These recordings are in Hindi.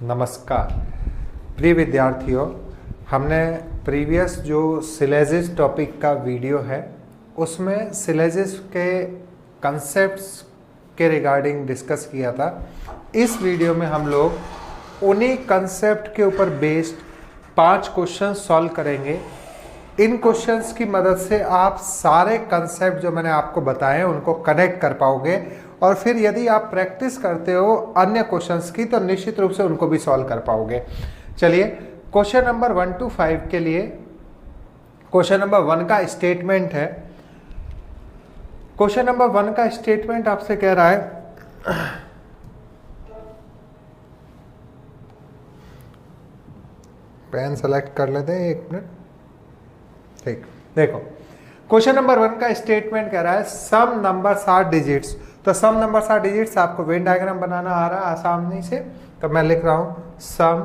नमस्कार प्रिय विद्यार्थियों, हमने प्रीवियस जो सिलेजिस टॉपिक का वीडियो है उसमें सिलेजिस के कंसेप्ट्स के रिगार्डिंग डिस्कस किया था। इस वीडियो में हम लोग उन्हीं कंसेप्ट के ऊपर बेस्ड 5 क्वेश्चन सॉल्व करेंगे। इन क्वेश्चंस की मदद से आप सारे कंसेप्ट जो मैंने आपको बताए उनको कनेक्ट कर पाओगे और फिर यदि आप प्रैक्टिस करते हो अन्य क्वेश्चंस की तो निश्चित रूप से उनको भी सॉल्व कर पाओगे। चलिए क्वेश्चन नंबर 1 to 5 के लिए क्वेश्चन नंबर 1 का स्टेटमेंट है। क्वेश्चन नंबर 1 का स्टेटमेंट आपसे कह रहा है पेन सेलेक्ट कर लेते हैं, 1 मिनट। ठीक, देखो क्वेश्चन नंबर 1 का स्टेटमेंट कह रहा है सम नंबर्स आर डिजिट्स। तो सम नंबर्स आर डिजिट्स आपको वेन डायग्राम बनाना आ रहा है आसानी से, तो मैं लिख रहा हूं some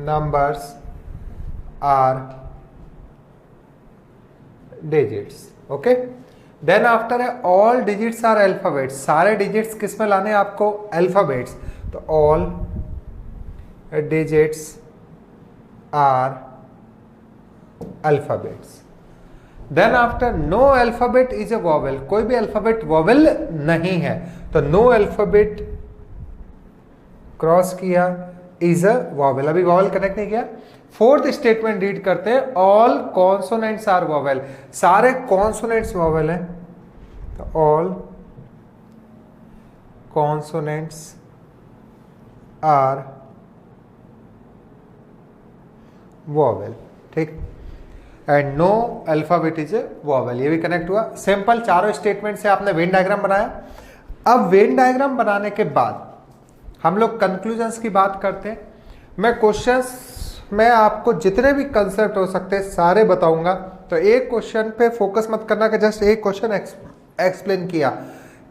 numbers are digits. Okay, then after है ऑल डिजिट्स आर अल्फाबेट्स। सारे डिजिट्स किस में लाने आपको? अल्फाबेट्स। तो all digits are alphabets. Then after no alphabet is a vowel. कोई भी अल्फाबेट वॉवेल नहीं है, तो नो अल्फाबेट क्रॉस किया इज अ वॉवेल। अभी वॉवेल कनेक्ट नहीं किया। फोर्थ स्टेटमेंट रीड करते हैं ऑल कॉन्सोनेंट्स आर वॉवेल। सारे कॉन्सोनेंट्स वॉवेल हैं, तो ऑल कॉन्सोनेंट्स आर वॉवेल। ठीक, and no alphabet is a vowel. ये भी कनेक्ट हुआ। सिंपल चारों स्टेटमेंट से आपने वेन डायग्राम बनाया। अब वेन डायग्राम बनाने के बाद हम लोग कंक्लूजन्स की बात करते हैं। मैं क्वेश्चंस में आपको जितने भी कंसेप्ट हो सकते हैं सारे बताऊंगा, तो एक क्वेश्चन पे फोकस मत करना कि जस्ट एक क्वेश्चन एक्सप्लेन किया।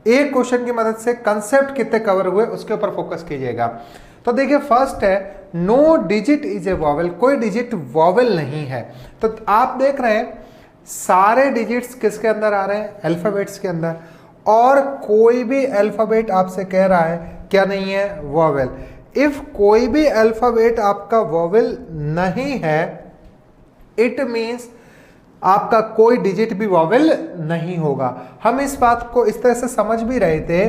एक क्वेश्चन की मदद से कंसेप्ट कितने कवर हुए उसके ऊपर फोकस कीजिएगा। तो देखिए फर्स्ट है no digit is a vowel. कोई डिजिट वॉवेल नहीं है। तो आप देख रहे हैं सारे डिजिट्स किसके अंदर आ रहे हैं? अल्फाबेट्स के अंदर। और कोई भी अल्फाबेट आपसे कह रहा है क्या नहीं है? वॉवेल। इफ कोई भी अल्फाबेट आपका वॉवेल नहीं है, इट मीन्स आपका कोई डिजिट भी वॉवेल नहीं होगा। हम इस बात को इस तरह से समझ भी रहे थे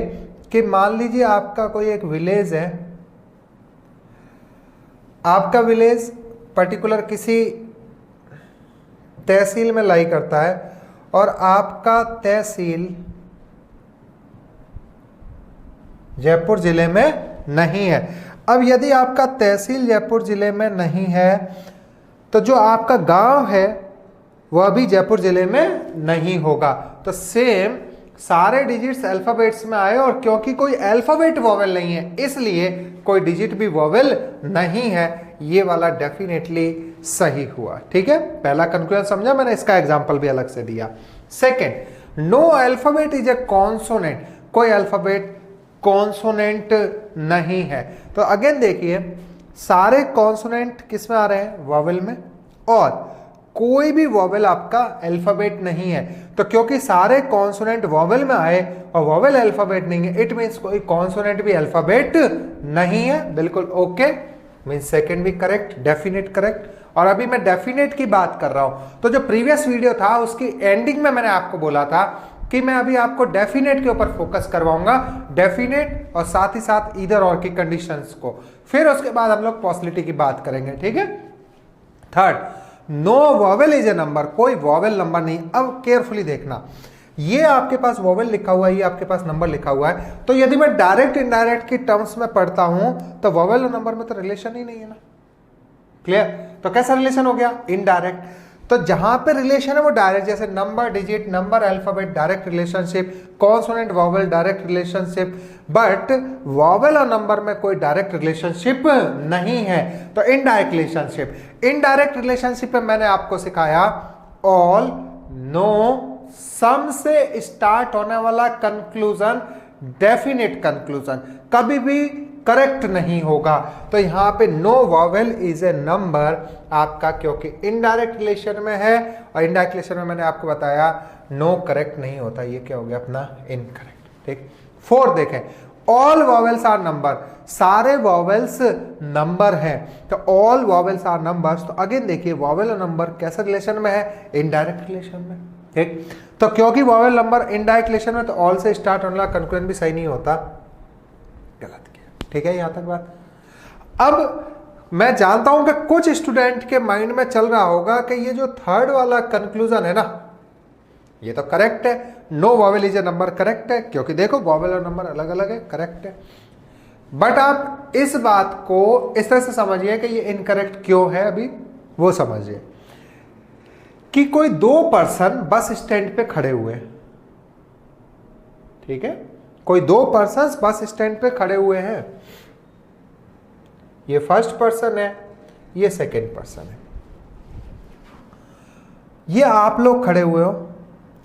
कि मान लीजिए आपका कोई एक विलेज है, आपका विलेज पर्टिकुलर किसी तहसील में लाई करता है और आपका तहसील जयपुर जिले में नहीं है। अब यदि आपका तहसील जयपुर जिले में नहीं है तो जो आपका गांव है वह भी जयपुर जिले में नहीं होगा। तो सेम सारे डिजिट्स अल्फाबेट्स में आए और क्योंकि कोई अल्फाबेट वॉवेल नहीं है इसलिए कोई डिजिट भी वॉवेल नहीं है। ये वाला डेफिनेटली सही हुआ। ठीक है, पहला कंक्लूजन समझा मैंने, इसका एग्जांपल भी अलग से दिया। Second, no alphabet is a consonant. कोई अल्फाबेट कॉन्सोनेंट नहीं है। तो अगेन देखिए सारे कॉन्सोनेंट किस में आ रहे हैं? वॉवेल में। और कोई भी वॉवेल आपका अल्फाबेट नहीं है। तो क्योंकि सारे कॉन्सोनेंट वॉवेल में आए और वॉवेल अल्फाबेट नहीं है, इट मींस कोई कॉन्सोनेंट भी अल्फाबेट नहीं है। बिल्कुल ओके, मींस सेकंड भी करेक्ट, डेफिनेट करेक्ट। और अभी मैं डेफिनेट की बात कर रहा हूं। तो जो प्रीवियस वीडियो था उसकी एंडिंग में मैंने आपको बोला था कि मैं अभी आपको डेफिनेट के ऊपर फोकस करवाऊंगा, डेफिनेट और साथ ही साथ ईदर और की कंडीशंस को। फिर उसके बाद हम लोग पॉसिबिलिटी की बात करेंगे। ठीक है। Third, no vowel is a number. कोई वॉवेल नंबर नहीं। अब केयरफुली देखना, ये आपके पास वॉवेल लिखा हुआ है, ये आपके पास नंबर लिखा हुआ है। तो यदि मैं डायरेक्ट इनडायरेक्ट की टर्म्स में पढ़ता हूं तो वॉवेल और नंबर में तो रिलेशन ही नहीं है ना। क्लियर? तो कैसा रिलेशन हो गया? इनडायरेक्ट। तो जहां पे रिलेशन है वो डायरेक्ट, जैसे number digit, number alphabet direct relationship, consonant vowel direct relationship, but vowel और नंबर में कोई डायरेक्ट रिलेशनशिप नहीं है। तो इनडायरेक्ट रिलेशनशिप। इनडायरेक्ट रिलेशनशिप में मैंने आपको सिखाया ऑल, नो, सम से स्टार्ट होने वाला कंक्लूजन डेफिनेट कंक्लूजन कभी भी करेक्ट नहीं होगा। तो यहां पे no vowel is a number आपका, क्योंकि इनडायरेक्ट रिलेशन में है और इनडायरेक्ट रिलेशन में मैंने आपको बताया नो करेक्ट नहीं होता। ये क्या हो गया अपना? इनकरेक्ट। ठीक, फोर्थ देखें, ऑल वॉवेल्स आर नंबर, सारे वॉवेल्स नंबर हैं, तो ऑल वॉवेल्स आर नंबर्स। तो अगेन देखिए वॉवेल और नंबर कैसे रिलेशन में है, इनडायरेक्ट रिलेशन में, ठीक। तो क्योंकि वॉवेल नंबर इनडायरेक्ट रिलेशन में, तो ऑल से स्टार्ट होने वाला कंक्लूजन भी सही नहीं होता, गलत किया, ठीक है, यहां तक बात। अब मैं जानता हूं कि कुछ स्टूडेंट के माइंड में चल रहा होगा कि ये जो थर्ड वाला कंक्लूजन है ना, ये तो करेक्ट है, no vowel is a number, correct है, क्योंकि देखो वॉवेल और नंबर अलग अलग है, करेक्ट है। बट आप इस बात को इस तरह से समझिए कि ये इनकरेक्ट क्यों है, अभी वो समझिए। कि कोई दो पर्सन बस स्टैंड पे खड़े हुए, ठीक है, कोई दो पर्सन बस स्टैंड पे खड़े हुए हैं, ये फर्स्ट पर्सन है, ये सेकंड पर्सन है, ये आप लोग खड़े हुए हो।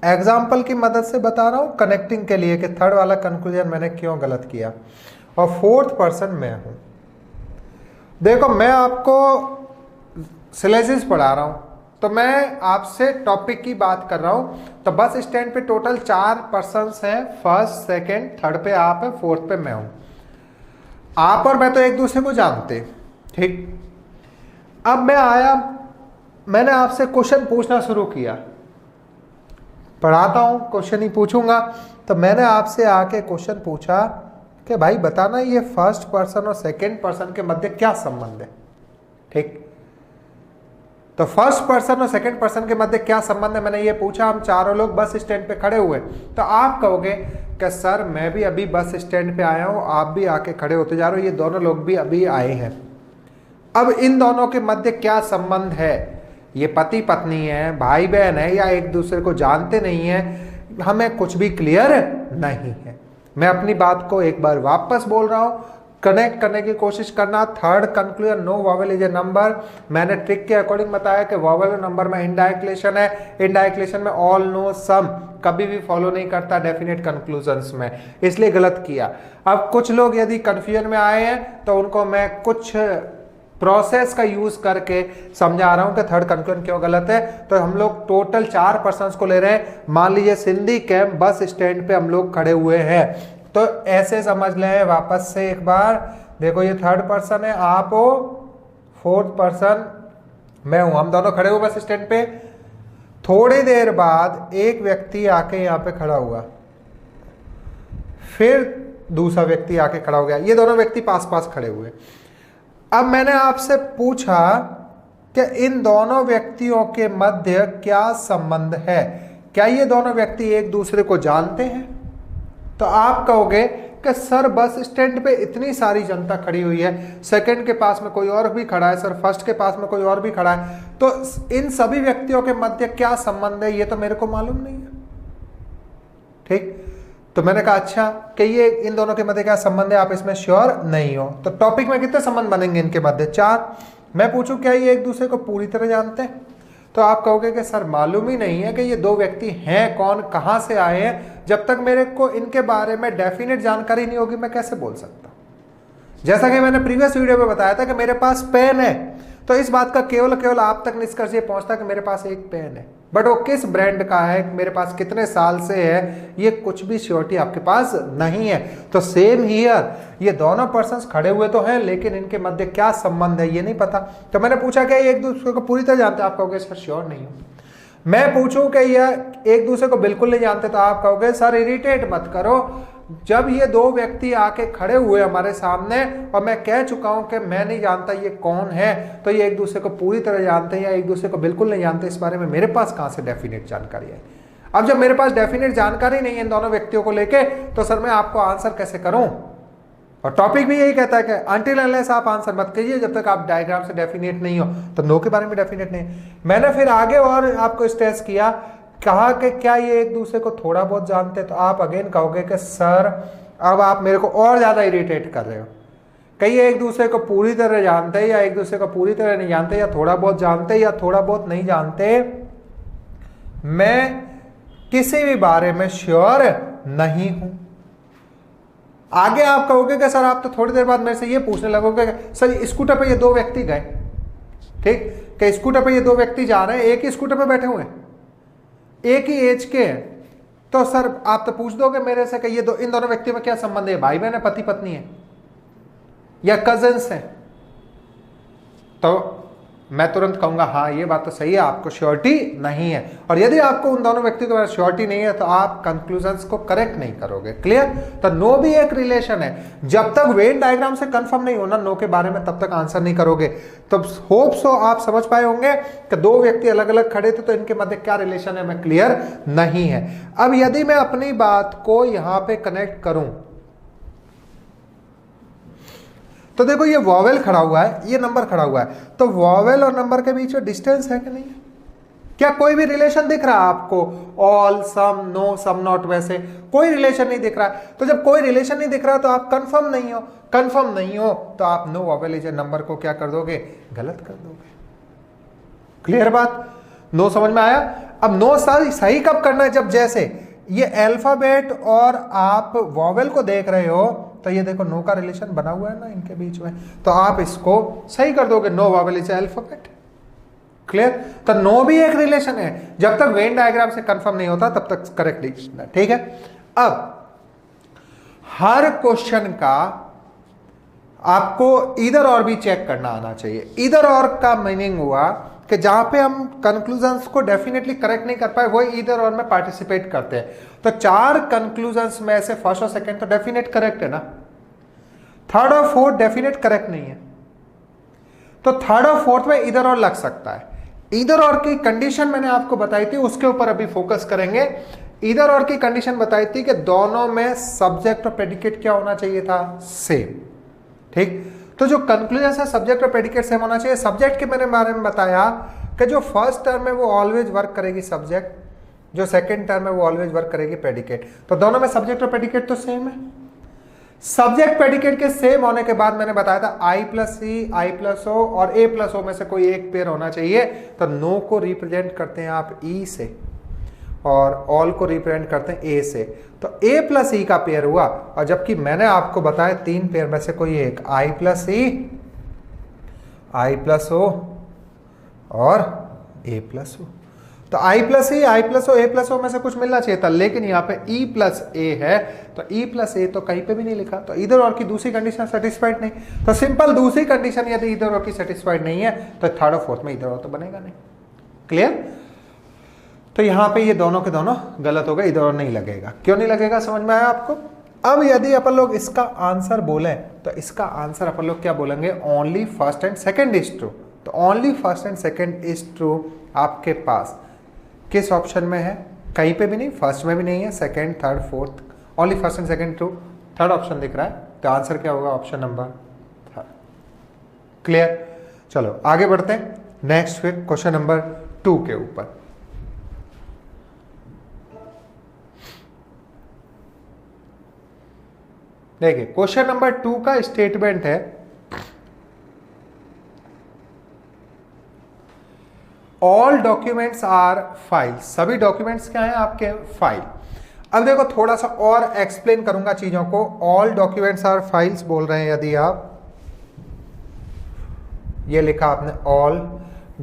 एग्जाम्पल की मदद से बता रहा हूं कनेक्टिंग के लिए कि थर्ड वाला कंक्लूजन मैंने क्यों गलत किया। और फोर्थ पर्सन मैं हूं। देखो मैं आपको सिलेबस पढ़ा रहा हूं, तो मैं आपसे टॉपिक की बात कर रहा हूं। तो बस स्टैंड पे टोटल 4 पर्सन्स हैं, फर्स्ट, सेकंड, थर्ड पे आप है, फोर्थ पे मैं हूं। आप और मैं तो एक दूसरे को जानते, ठीक। अब मैं आया, मैंने आपसे क्वेश्चन पूछना शुरू किया, पढ़ाता हूं क्वेश्चन ही पूछूंगा। तो मैंने आपसे आके क्वेश्चन पूछा कि भाई बताना ये फर्स्ट पर्सन और सेकंड पर्सन के मध्य क्या संबंध है, ठीक। तो फर्स्ट पर्सन और सेकंड पर्सन के मध्य क्या संबंध है, मैंने ये पूछा। हम चारों लोग बस स्टैंड पे खड़े हुए, तो आप कहोगे कि सर मैं भी अभी बस स्टैंड पे आया हूं, आप भी आके खड़े होते जा रहे हो, ये दोनों लोग भी अभी आए हैं। अब इन दोनों के मध्य क्या संबंध है, ये पति पत्नी है, भाई बहन है, या एक दूसरे को जानते नहीं है, हमें कुछ भी क्लियर नहीं है। मैं अपनी बात को एक बार वापस बोल रहा हूं, कनेक्ट करने की कोशिश करना। Third conclusion, no vowel is a number, मैंने ट्रिक के अकॉर्डिंग बताया कि वॉवेल और नंबर में इनडायरेक्ट रिलेशन है, इनडायरेक्ट रिलेशन में ऑल, नो, सम कभी भी फॉलो नहीं करता डेफिनेट कंक्लूजन्स में, इसलिए गलत किया। अब कुछ लोग यदि कंफ्यूजन में आए हैं तो उनको मैं कुछ प्रोसेस का यूज करके समझा रहा हूं कि थर्ड कंक्लूजन क्यों गलत है। तो हम लोग टोटल 4 पर्सन्स को ले रहे हैं। मान लीजिए सिंधी कैंप बस स्टैंड पे हम लोग खड़े हुए हैं, तो ऐसे समझ लें वापस से एक बार। देखो ये थर्ड पर्सन है, आप हो, फोर्थ पर्सन मैं हूं, हम दोनों खड़े हुए बस स्टैंड पे। थोड़ी देर बाद एक व्यक्ति आके यहाँ पे खड़ा हुआ, फिर दूसरा व्यक्ति आके खड़ा हो गया, ये दोनों व्यक्ति पास पास खड़े हुए। अब मैंने आपसे पूछा कि इन दोनों व्यक्तियों के मध्य क्या संबंध है, क्या ये दोनों व्यक्ति एक दूसरे को जानते हैं। तो आप कहोगे कि सर बस स्टैंड पे इतनी सारी जनता खड़ी हुई है, सेकंड के पास में कोई और भी खड़ा है, सर फर्स्ट के पास में कोई और भी खड़ा है, तो इन सभी व्यक्तियों के मध्य क्या संबंध है ये तो मेरे को मालूम नहीं है, ठीक। तो मैंने कहा अच्छा कि ये इन दोनों के मध्य क्या संबंध है, आप इसमें श्योर नहीं हो। तो टॉपिक में कितने संबंध बनेंगे इनके मध्य, 4। मैं पूछूं क्या ये एक दूसरे को पूरी तरह जानते हैं, तो आप कहोगे कि सर मालूम ही नहीं है कि ये दो व्यक्ति हैं कौन, कहां से आए हैं। जब तक मेरे को इनके बारे में डेफिनेट जानकारी नहीं होगी मैं कैसे बोल सकता हूं। जैसा कि मैंने प्रीवियस वीडियो में बताया था कि मेरे पास पेन है, तो इस बात का केवल आप तक निष्कर्ष ये पहुंचता कि मेरे पास एक पेन है, बट वो किस ब्रांड का है, मेरे पास कितने साल से है, ये कुछ भी श्योरिटी आपके पास नहीं है। तो सेम हियर, ये दोनों पर्सन्स खड़े हुए तो हैं, लेकिन इनके मध्य क्या संबंध है ये नहीं पता। तो मैंने पूछा कि एक दूसरे को पूरी तरह जानते, आप कहोगे सर श्योर नहीं हो। मैं पूछूं कि यह एक दूसरे को बिल्कुल नहीं जानते, तो आप कहोगे सर इरिटेट मत करो। जब ये दो व्यक्ति आके खड़े हुए हमारे सामने और मैं कह चुका हूं कि मैं नहीं जानता ये कौन है, तो ये एक दूसरे को पूरी तरह जानते हैं या एक दूसरे को बिल्कुल नहीं जानते, इस बारे में मेरे पास कहां से डेफिनेट जानकारी है। अब जब मेरे पास डेफिनेट जानकारी नहीं है इन दोनों व्यक्तियों को लेके, तो सर मैं आपको आंसर कैसे करूं। और टॉपिक भी यही कहता है कि अनटिल अनलेस आप आंसर मत कीजिए जब तक आप डायग्राम से डेफिनेट नहीं हो। तो नो के बारे में डेफिनेट नहीं। मैंने फिर आगे और आपको स्ट्रेस किया, कहा कि क्या ये एक दूसरे को थोड़ा बहुत जानते, तो आप अगेन कहोगे कि सर अब आप मेरे को और ज्यादा इरिटेट कर रहे हो। कहीं एक दूसरे को पूरी तरह जानते या एक दूसरे को पूरी तरह नहीं जानते, या थोड़ा बहुत जानते या थोड़ा बहुत नहीं जानते, मैं किसी भी बारे में श्योर नहीं हूं। आगे आप कहोगे कि सर आप तो थोड़ी देर बाद मेरे से ये पूछने लगोगे सर स्कूटर पे ये दो व्यक्ति गए, ठीक, कि स्कूटर पे ये दो व्यक्ति जा रहे हैं, एक ही स्कूटर पे बैठे हुए हैं, एक ही एज के हैं, तो सर आप तो पूछ दोगे मेरे से कि इन दोनों व्यक्तियों में क्या संबंध है, भाई बहन है, पति पत्नी है या कजिन्स है? तो मैं तुरंत कहूंगा हाँ ये बात तो सही है, आपको श्योरिटी नहीं है। और यदि आपको उन दोनों व्यक्तियों के बारे में श्योरिटी नहीं है तो आप कंक्लूजन्स को करेक्ट नहीं करोगे। क्लियर? तो नो भी एक रिलेशन है, जब तक वेन डायग्राम से कंफर्म नहीं होना नो के बारे में तब तक आंसर नहीं करोगे। तो होप सो आप समझ पाए होंगे कि दो व्यक्ति अलग अलग खड़े थे तो इनके मध्य क्या रिलेशन है, मैं क्लियर नहीं है। अब यदि मैं अपनी बात को यहां पे कनेक्ट करूं तो देखो ये वॉवेल खड़ा हुआ है, ये नंबर खड़ा हुआ है, तो वॉवेल और नंबर के बीच में डिस्टेंस है कि नहीं? क्या कोई भी रिलेशन दिख रहा है आपको? All, some, no, some not, वैसे कोई रिलेशन नहीं दिख रहा है। तो जब कोई रिलेशन नहीं दिख रहा तो आप कंफर्म नहीं हो, कंफर्म नहीं हो तो आप no vowel is a number को क्या कर दोगे, गलत कर दोगे। क्लियर बात? नो समझ में आया? अब नो सही कब करना है, जब जैसे ये अल्फाबेट और आप वॉवेल को देख रहे हो तो ये देखो नो का रिलेशन बना हुआ है ना इनके बीच में, तो आप इसको सही कर दोगे, no vowel is alphabet. Clear? तो नो भी एक रिलेशन है, जब तक वेन डायग्राम से कंफर्म नहीं होता तब तक करेक्ट रिलेशन है। ठीक है? अब हर क्वेश्चन का आपको इधर और भी चेक करना आना चाहिए। इधर और का मीनिंग हुआ कि जहां पे हम कंक्लूजन्स को डेफिनेटली करेक्ट नहीं कर पाए वही इधर और में पार्टिसिपेट करते हैं। तो 4 कंक्लूजन्स में से फर्स्ट और सेकंड तो डेफिनेट करेक्ट है ना, थर्ड और फोर्थ डेफिनेट करेक्ट नहीं है, तो थर्ड और फोर्थ में इधर और लग सकता है। इधर और की कंडीशन मैंने आपको बताई थी, उसके ऊपर अभी फोकस करेंगे। इधर और की कंडीशन बताई थी कि दोनों में सब्जेक्ट और प्रेडिकेट क्या होना चाहिए था, सेम। ठीक? तो जो कंक्लूजन है सब्जेक्ट और प्रेडिकेट सेम होना चाहिए। सब्जेक्ट के मैंने बारे में बताया कि जो फर्स्ट टर्म है वो ऑलवेज वर्क करेगी सब्जेक्ट, जो सेकंड टर्म है वो ऑलवेज वर्क करेगी प्रेडिकेट। तो दोनों में सब्जेक्ट और प्रेडिकेट तो सेम है। सब्जेक्ट प्रेडिकेट के सेम होने के बाद मैंने बताया था I plus C, I plus O और A प्लस O में से कोई एक पेयर होना चाहिए। तो नो को रिप्रेजेंट करते हैं आप E से और ऑल को रिप्रेजेंट करते हैं A से, तो A प्लस E का पेयर हुआ। और जबकि मैंने आपको बताया 3 पेयर में से कोई एक, I plus E, I plus O और A प्लस O। तो I plus E, I plus O, A plus O में से कुछ मिलना चाहिए था, लेकिन यहाँ पे E प्लस A है, तो E प्लस A तो कहीं पे भी नहीं लिखा, तो इधर और की दूसरी कंडीशन सेटिस्फाइड नहीं। तो सिंपल दूसरी कंडीशन यदि इधर और की सेटिस्फाइड नहीं है तो थर्ड और फोर्थ में इधर और तो बनेगा नहीं। क्लियर? तो यहाँ पे ये दोनों के दोनों गलत हो गए, इधर और नहीं लगेगा। क्यों नहीं लगेगा, समझ में आया आपको? अब यदि अपन लोग इसका आंसर बोले तो इसका आंसर अपन लोग क्या बोलेंगे, only first and second is true. तो only first and second is true आपके पास किस ऑप्शन में है? कहीं पे भी नहीं, फर्स्ट में भी नहीं है, second, third, fourth, only first and second true, third option दिख रहा है। तो आंसर क्या होगा, ऑप्शन नंबर थर्ड। क्लियर? चलो आगे बढ़ते हैं नेक्स्ट, फिर क्वेश्चन नंबर 2 के ऊपर। देखिए क्वेश्चन नंबर 2 का स्टेटमेंट है, ऑल डॉक्यूमेंट्स आर फाइल्स। सभी डॉक्यूमेंट्स क्या हैं आपके, फाइल। अब देखो थोड़ा सा और एक्सप्लेन करूंगा चीजों को। ऑल डॉक्यूमेंट्स आर फाइल्स बोल रहे हैं यदि आप, ये लिखा आपने all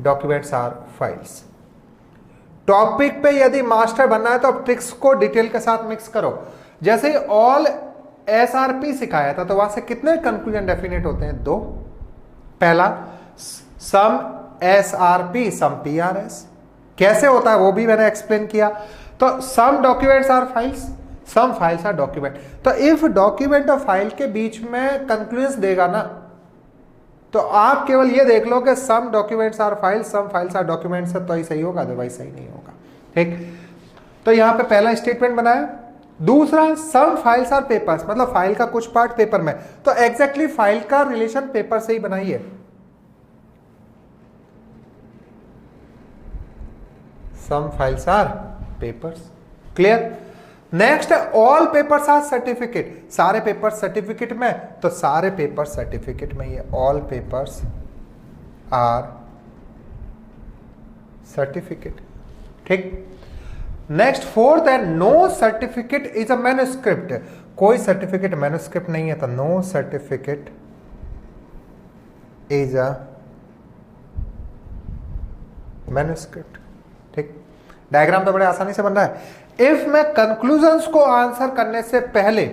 documents are files. Topic पे यदि मास्टर बनना है तो अब ट्रिक्स को डिटेल के साथ मिक्स करो। जैसे ऑल SRP सिखाया था तो वहां से कितने कंक्लूजन डेफिनेट होते हैं, 2। पहला सम SRP, सम PRS कैसे होता है वो भी मैंने एक्सप्लेन किया। तो some documents are files, some files are document. तो इफ डॉक्यूमेंट और फाइल के बीच में कंक्लूजन देगा ना तो आप केवल ये देख लो कि some documents are files, some files are documents, तो ही सही होगा, अदरवाइज सही नहीं होगा। ठीक? तो यहां पे पहला स्टेटमेंट बनाया। दूसरा सम फाइल्स आर पेपर्स, मतलब फाइल का कुछ पार्ट पेपर में, तो एग्जैक्टली फाइल का रिलेशन पेपर से ही बनाइए। Some files are papers. Clear? Next है ऑल पेपर्स आर सर्टिफिकेट। सारे पेपर सर्टिफिकेट में, तो सारे पेपर सर्टिफिकेट में, ये ऑल पेपर्स आर सर्टिफिकेट। ठीक? नेक्स्ट फोर्थ है no certificate is a manuscript. कोई सर्टिफिकेट मैन्युस्क्रिप्ट नहीं है, तो no certificate is a manuscript. ठीक? डायग्राम तो बड़े आसानी से बन रहा है। इफ मैं कंक्लूजन्स को आंसर करने से पहले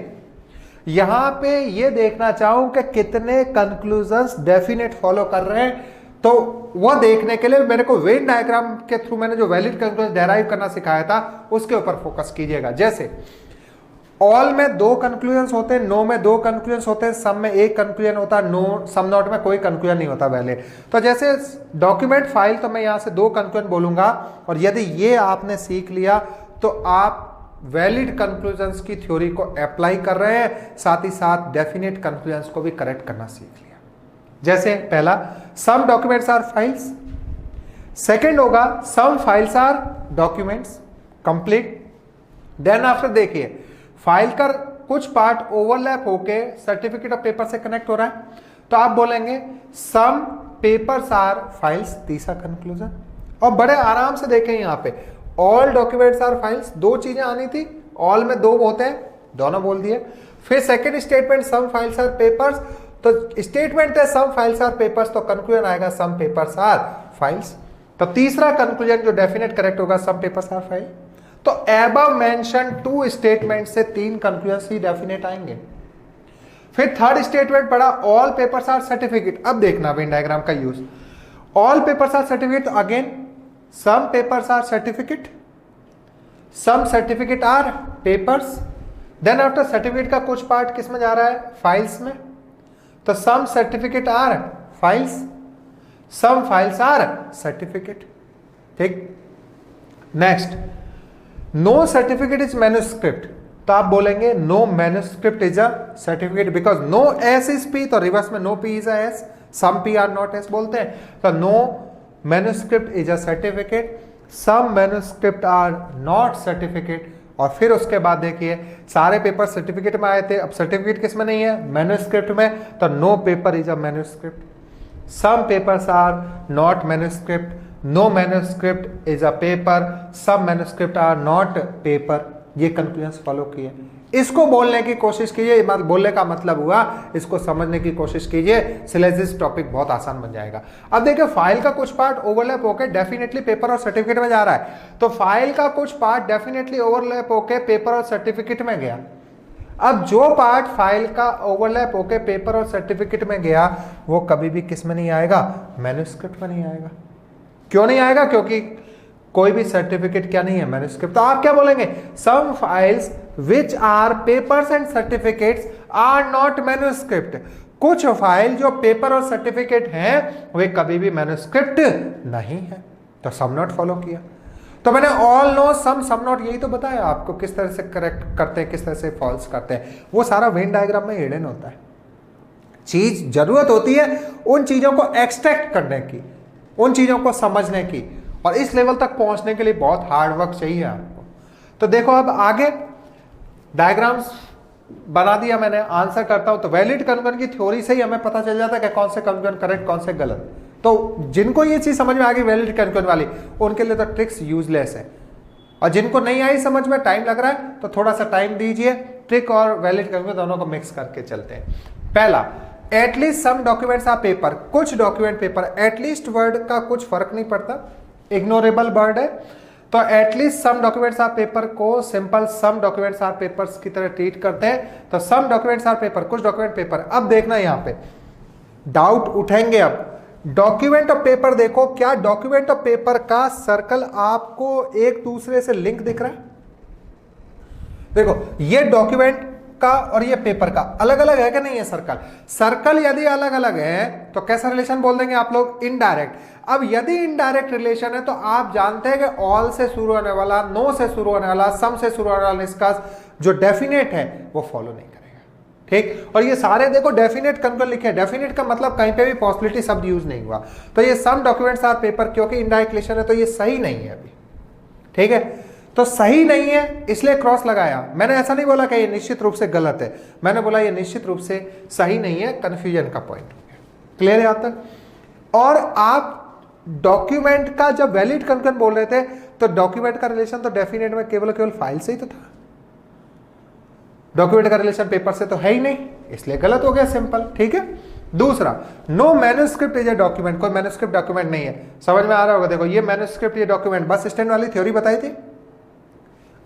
यहां पे ये देखना चाहूं कि कितने कंक्लूजन्स डेफिनेट फॉलो कर रहे हैं, तो वह देखने के लिए मेरे को वेन डायग्राम के थ्रू मैंने जो वैलिड कंक्लूजन डेराइव करना सिखाया था उसके ऊपर फोकस कीजिएगा। जैसे ऑल में 2 कंक्लूजन्स होते हैं, नो में 2 कंक्लूजन्स होते हैं, सम में 1 कंक्लूजन होता है, नो सम नॉट में कोई कंक्लूजन नहीं होता वैलिड। तो जैसे डॉक्यूमेंट फाइल तो मैं यहां से 2 कंक्लूजन बोलूंगा, और यदि ये आपने सीख लिया तो आप वैलिड कंक्लूजन्स की थ्योरी को अप्लाई कर रहे हैं, साथ ही साथ डेफिनेट कंक्लूजन्स को भी करेक्ट करना सीख लिया। जैसे पहला, some documents are files. Second होगा some files are documents, complete. Then after देखिए फाइल का कुछ पार्ट ओवरलैप होके सर्टिफिकेट ऑफ पेपर से कनेक्ट हो रहा है, तो आप बोलेंगे सम पेपर्स आर फाइल्स, तीसरा कंक्लूजन। और बड़े आराम से देखें यहां पे ऑल डॉक्यूमेंट्स आर फाइल्स, 2 चीजें आनी थी, ऑल में 2 होते हैं, दोनों बोल दिए। फिर second statement some files are papers, तो स्टेटमेंट है सम फाइल्स आर पेपर्स, तो कंक्लूजन आएगा सम पेपर्स आर फाइल्स। तो तीसरा कंक्लूजन जो डेफिनेट करेक्ट होगा सम पेपर्स आर फाइल। तो एबव मेंशन 2 स्टेटमेंट से 3 कंक्लूजन ही डेफिनेट आएंगे। फिर थर्ड स्टेटमेंट पड़ा ऑल पेपर्स आर सर्टिफिकेट। अब देखना वेन डायग्राम का use, all papers are certificate, again some papers are certificate, some certificate are papers. Then after certificate का कुछ पार्ट किस में जा रहा है, फाइल्स में, तो some certificate are files, some files are certificate. ठीक, next no certificate is manuscript, तो आप बोलेंगे no manuscript is a certificate, because no S is P, तो रिवर्स में no P is a S, some P are not S बोलते हैं। तो no manuscript is a certificate, some manuscript are not certificate. और फिर उसके बाद देखिए सारे पेपर सर्टिफिकेट में आए थे, अब सर्टिफिकेट किस में नहीं है, मैन्युस्क्रिप्ट में, तो no paper is a manuscript. Some papers are not manuscript, no manuscript is a paper, some manuscript are not paper. ये कंक्लूजन फॉलो किए, इसको बोलने की कोशिश कीजिए। बोलने का मतलब हुआ इसको समझने की कोशिश कीजिए, सिलेबस टॉपिक बहुत आसान बन जाएगा। अब देखिए फाइल का कुछ पार्ट ओवरलैप होकर डेफिनेटली पेपर और सर्टिफिकेट में जा रहा है, तो फाइल का कुछ पार्ट डेफिनेटली ओवरलैप होकर पेपर और सर्टिफिकेट में गया। अब जो पार्ट फाइल का ओवरलैप होकर पेपर और सर्टिफिकेट में गया वो कभी भी किस में नहीं आएगा, मैन्युस्क्रिप्ट में नहीं आएगा। क्यों नहीं आएगा, क्योंकि कोई भी सर्टिफिकेट क्या नहीं है, मैन्युस्क्रिप्ट। तो आप क्या बोलेंगे, some files which are papers and certificates are not manuscript. कुछ फाइल जो पेपर और सर्टिफिकेट हैं वे कभी भी मैन्युस्क्रिप्ट नहीं है, तो सम नॉट फॉलो किया। तो मैंने all no some some not यही तो बताया आपको, किस तरह से करेक्ट करते हैं, किस तरह से फॉल्स करते हैं, वो सारा वेन डायग्राम में हिडन होता है। चीज जरूरत होती है उन चीजों को एक्सट्रैक्ट करने की, उन चीजों को समझने की, और इस लेवल तक पहुंचने के लिए बहुत हार्ड वर्क चाहिए आपको। तो देखो अब आगे डायग्राम्स बना दिया मैंने, आंसर करता हूं। तो वैलिड कंक्लूजन की थ्योरी से ही हमें पता चल जाता है कि कौन से कंक्लूजन करेक्ट, कौन से गलत। तो जिनको ये चीज समझ में आ गई वैलिड कंक्लूजन वाली, उनके लिए तो ट्रिक्स यूजलेस है, और जिनको नहीं आई समझ में, टाइम लग रहा है, तो थोड़ा सा टाइम दीजिए। ट्रिक और वैलिड कंक्लूजन दोनों को मिक्स करके चलते हैं। पहला, at least some documents are paper, कुछ डॉक्यूमेंट पेपर। एटलीस्ट वर्ड का कुछ फर्क नहीं पड़ता, इग्नोरेबल वर्ड है, तो at least some documents are paper को simple some documents are papers की तरह ट्रीट करते हैं। तो सम डॉक्यूमेंट्स आर पेपर, कुछ डॉक्यूमेंट पेपर। अब देखना यहां पे डाउट उठेंगे। अब डॉक्यूमेंट ऑफ पेपर देखो, क्या डॉक्यूमेंट ऑफ पेपर का सर्कल आपको एक दूसरे से लिंक दिख रहा है? देखो ये डॉक्यूमेंट का और ये पेपर का अलग अलग है कि नहीं है सर्कल? सर्कल यदि अलग अलग है तो कैसा रिलेशन बोल देंगे आप लोग? इनडायरेक्ट। अब यदि इनडायरेक्ट रिलेशन है तो आप जानते हैं कि ऑल से शुरू होने वाला, नो से शुरू होने वाला, सम से शुरू होने वाला इसका जो डेफिनेट है वो फॉलो नहीं करेगा। ठीक, और ये सारे देखो डेफिनेट कंक्लूजन लिखे हैं। डेफिनेट का मतलब कहीं पे भी पॉसिबिलिटी शब्द यूज नहीं हुआ। तो ये सम डॉक्यूमेंट्स आर पेपर क्योंकि इनडायरेक्ट रिलेशन है तो ये सही नहीं है अभी। ठीक है, तो सही नहीं है इसलिए क्रॉस लगाया। मैंने ऐसा नहीं बोला कि ये निश्चित रूप से गलत है, मैंने बोला ये निश्चित रूप से सही नहीं है, कंफ्यूजन का पॉइंट हो गया। क्लियर है यहां तक? और आप डॉक्यूमेंट का जब वैलिड कंक्लूजन बोल रहे थे तो डॉक्यूमेंट का रिलेशन तो डेफिनेट में केवल फाइल से ही तो था, डॉक्यूमेंट का रिलेशन पेपर से तो है ही नहीं, इसलिए गलत हो गया, सिंपल। ठीक है, दूसरा, no manuscript is a document, कोई मैन्युस्क्रिप्ट डॉक्यूमेंट नहीं है। समझ में आ रहा होगा, देखो ये मैन्युस्क्रिप्ट, ये डॉक्यूमेंट, बस स्टैंड वाली थ्योरी बताई थी।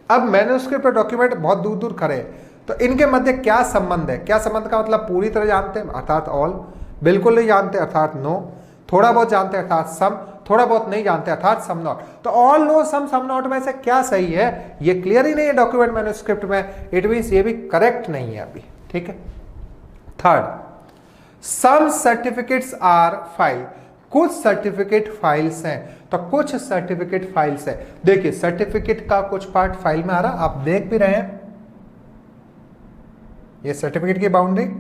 अब मैन्युस्क्रिप्ट और डॉक्यूमेंट बहुत दूर दूर खड़े हैं, तो इनके मध्य क्या संबंध है? क्या संबंध का मतलब पूरी तरह जानते हैं अर्थात ऑल, बिल्कुल नहीं जानते अर्थात नो, थोड़ा बहुत जानते हैं अर्थात सम, थोड़ा बहुत नहीं जानते अर्थात सम नॉट। तो all, no, some, some not में से क्या सही है? ये क्लियर ही नहीं है डॉक्यूमेंट मैन्युस्क्रिप्ट में, इट मींस ये भी करेक्ट नहीं है अभी, ठीक है। Third, some certificates are file, कुछ सर्टिफिकेट फाइल्स हैं, तो कुछ सर्टिफिकेट फाइल्स है। देखिए सर्टिफिकेट का कुछ पार्ट फाइल में आ रहा, आप देख भी रहे हैं, ये सर्टिफिकेट की बाउंड्री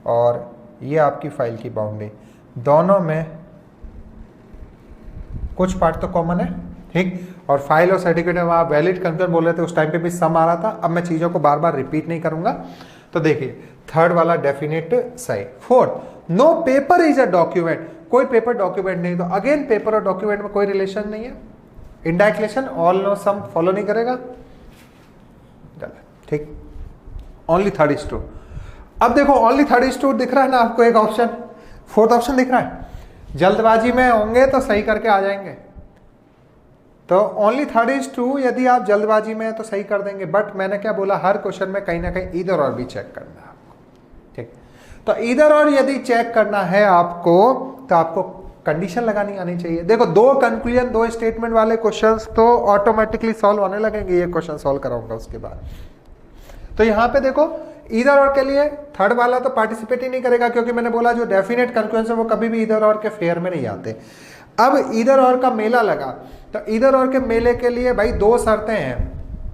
और ये आपकी फाइल की बाउंड्री, दोनों में कुछ पार्ट तो कॉमन है, ठीक। और फाइल और सर्टिफिकेट में आप वैलिड कंफ्यूजन बोल रहे थे, उस टाइम पे भी सम आ रहा था। अब मैं चीजों को बार बार रिपीट नहीं करूंगा। तो देखिए थर्ड वाला डेफिनेट सही। Fourth, no paper is a document, कोई पेपर डॉक्यूमेंट नहीं, तो अगेन पेपर और डॉक्यूमेंट में कोई रिलेशन नहीं है, indirect relation, all no some follow नहीं करेगा, ठीक। Only third is true. अब देखो ओनली थर्ड इज ट्रू दिख रहा है ना आपको, एक ऑप्शन, फोर्थ ऑप्शन दिख रहा है, जल्दबाजी में होंगे तो सही करके आ जाएंगे। तो ओनली थर्ड इज ट्रू, यदि आप जल्दबाजी में है तो सही कर देंगे, बट मैंने क्या बोला, हर क्वेश्चन में कहीं ना कहीं इधर और भी चेक करना है आपको, ठीक। तो इधर और यदि चेक करना है आपको, तो आपको कंडीशन लगानी आनी चाहिए। देखो दो कंक्लूजन, दो स्टेटमेंट वाले क्वेश्चंस तो ऑटोमेटिकली सॉल्व होने लगेंगे, ये क्वेश्चन सॉल्व कराऊंगा उसके बाद। तो यहां पे देखो इधर और के लिए थर्ड वाला तो पार्टिसिपेट ही नहीं करेगा, क्योंकि मैंने बोला जो डेफिनेट कंक्लूजन है वो कभी भी इधर और के फेयर में नहीं आते। अब इधर और का मेला लगा, तो इधर और के मेले के लिए भाई दो शर्तें हैं।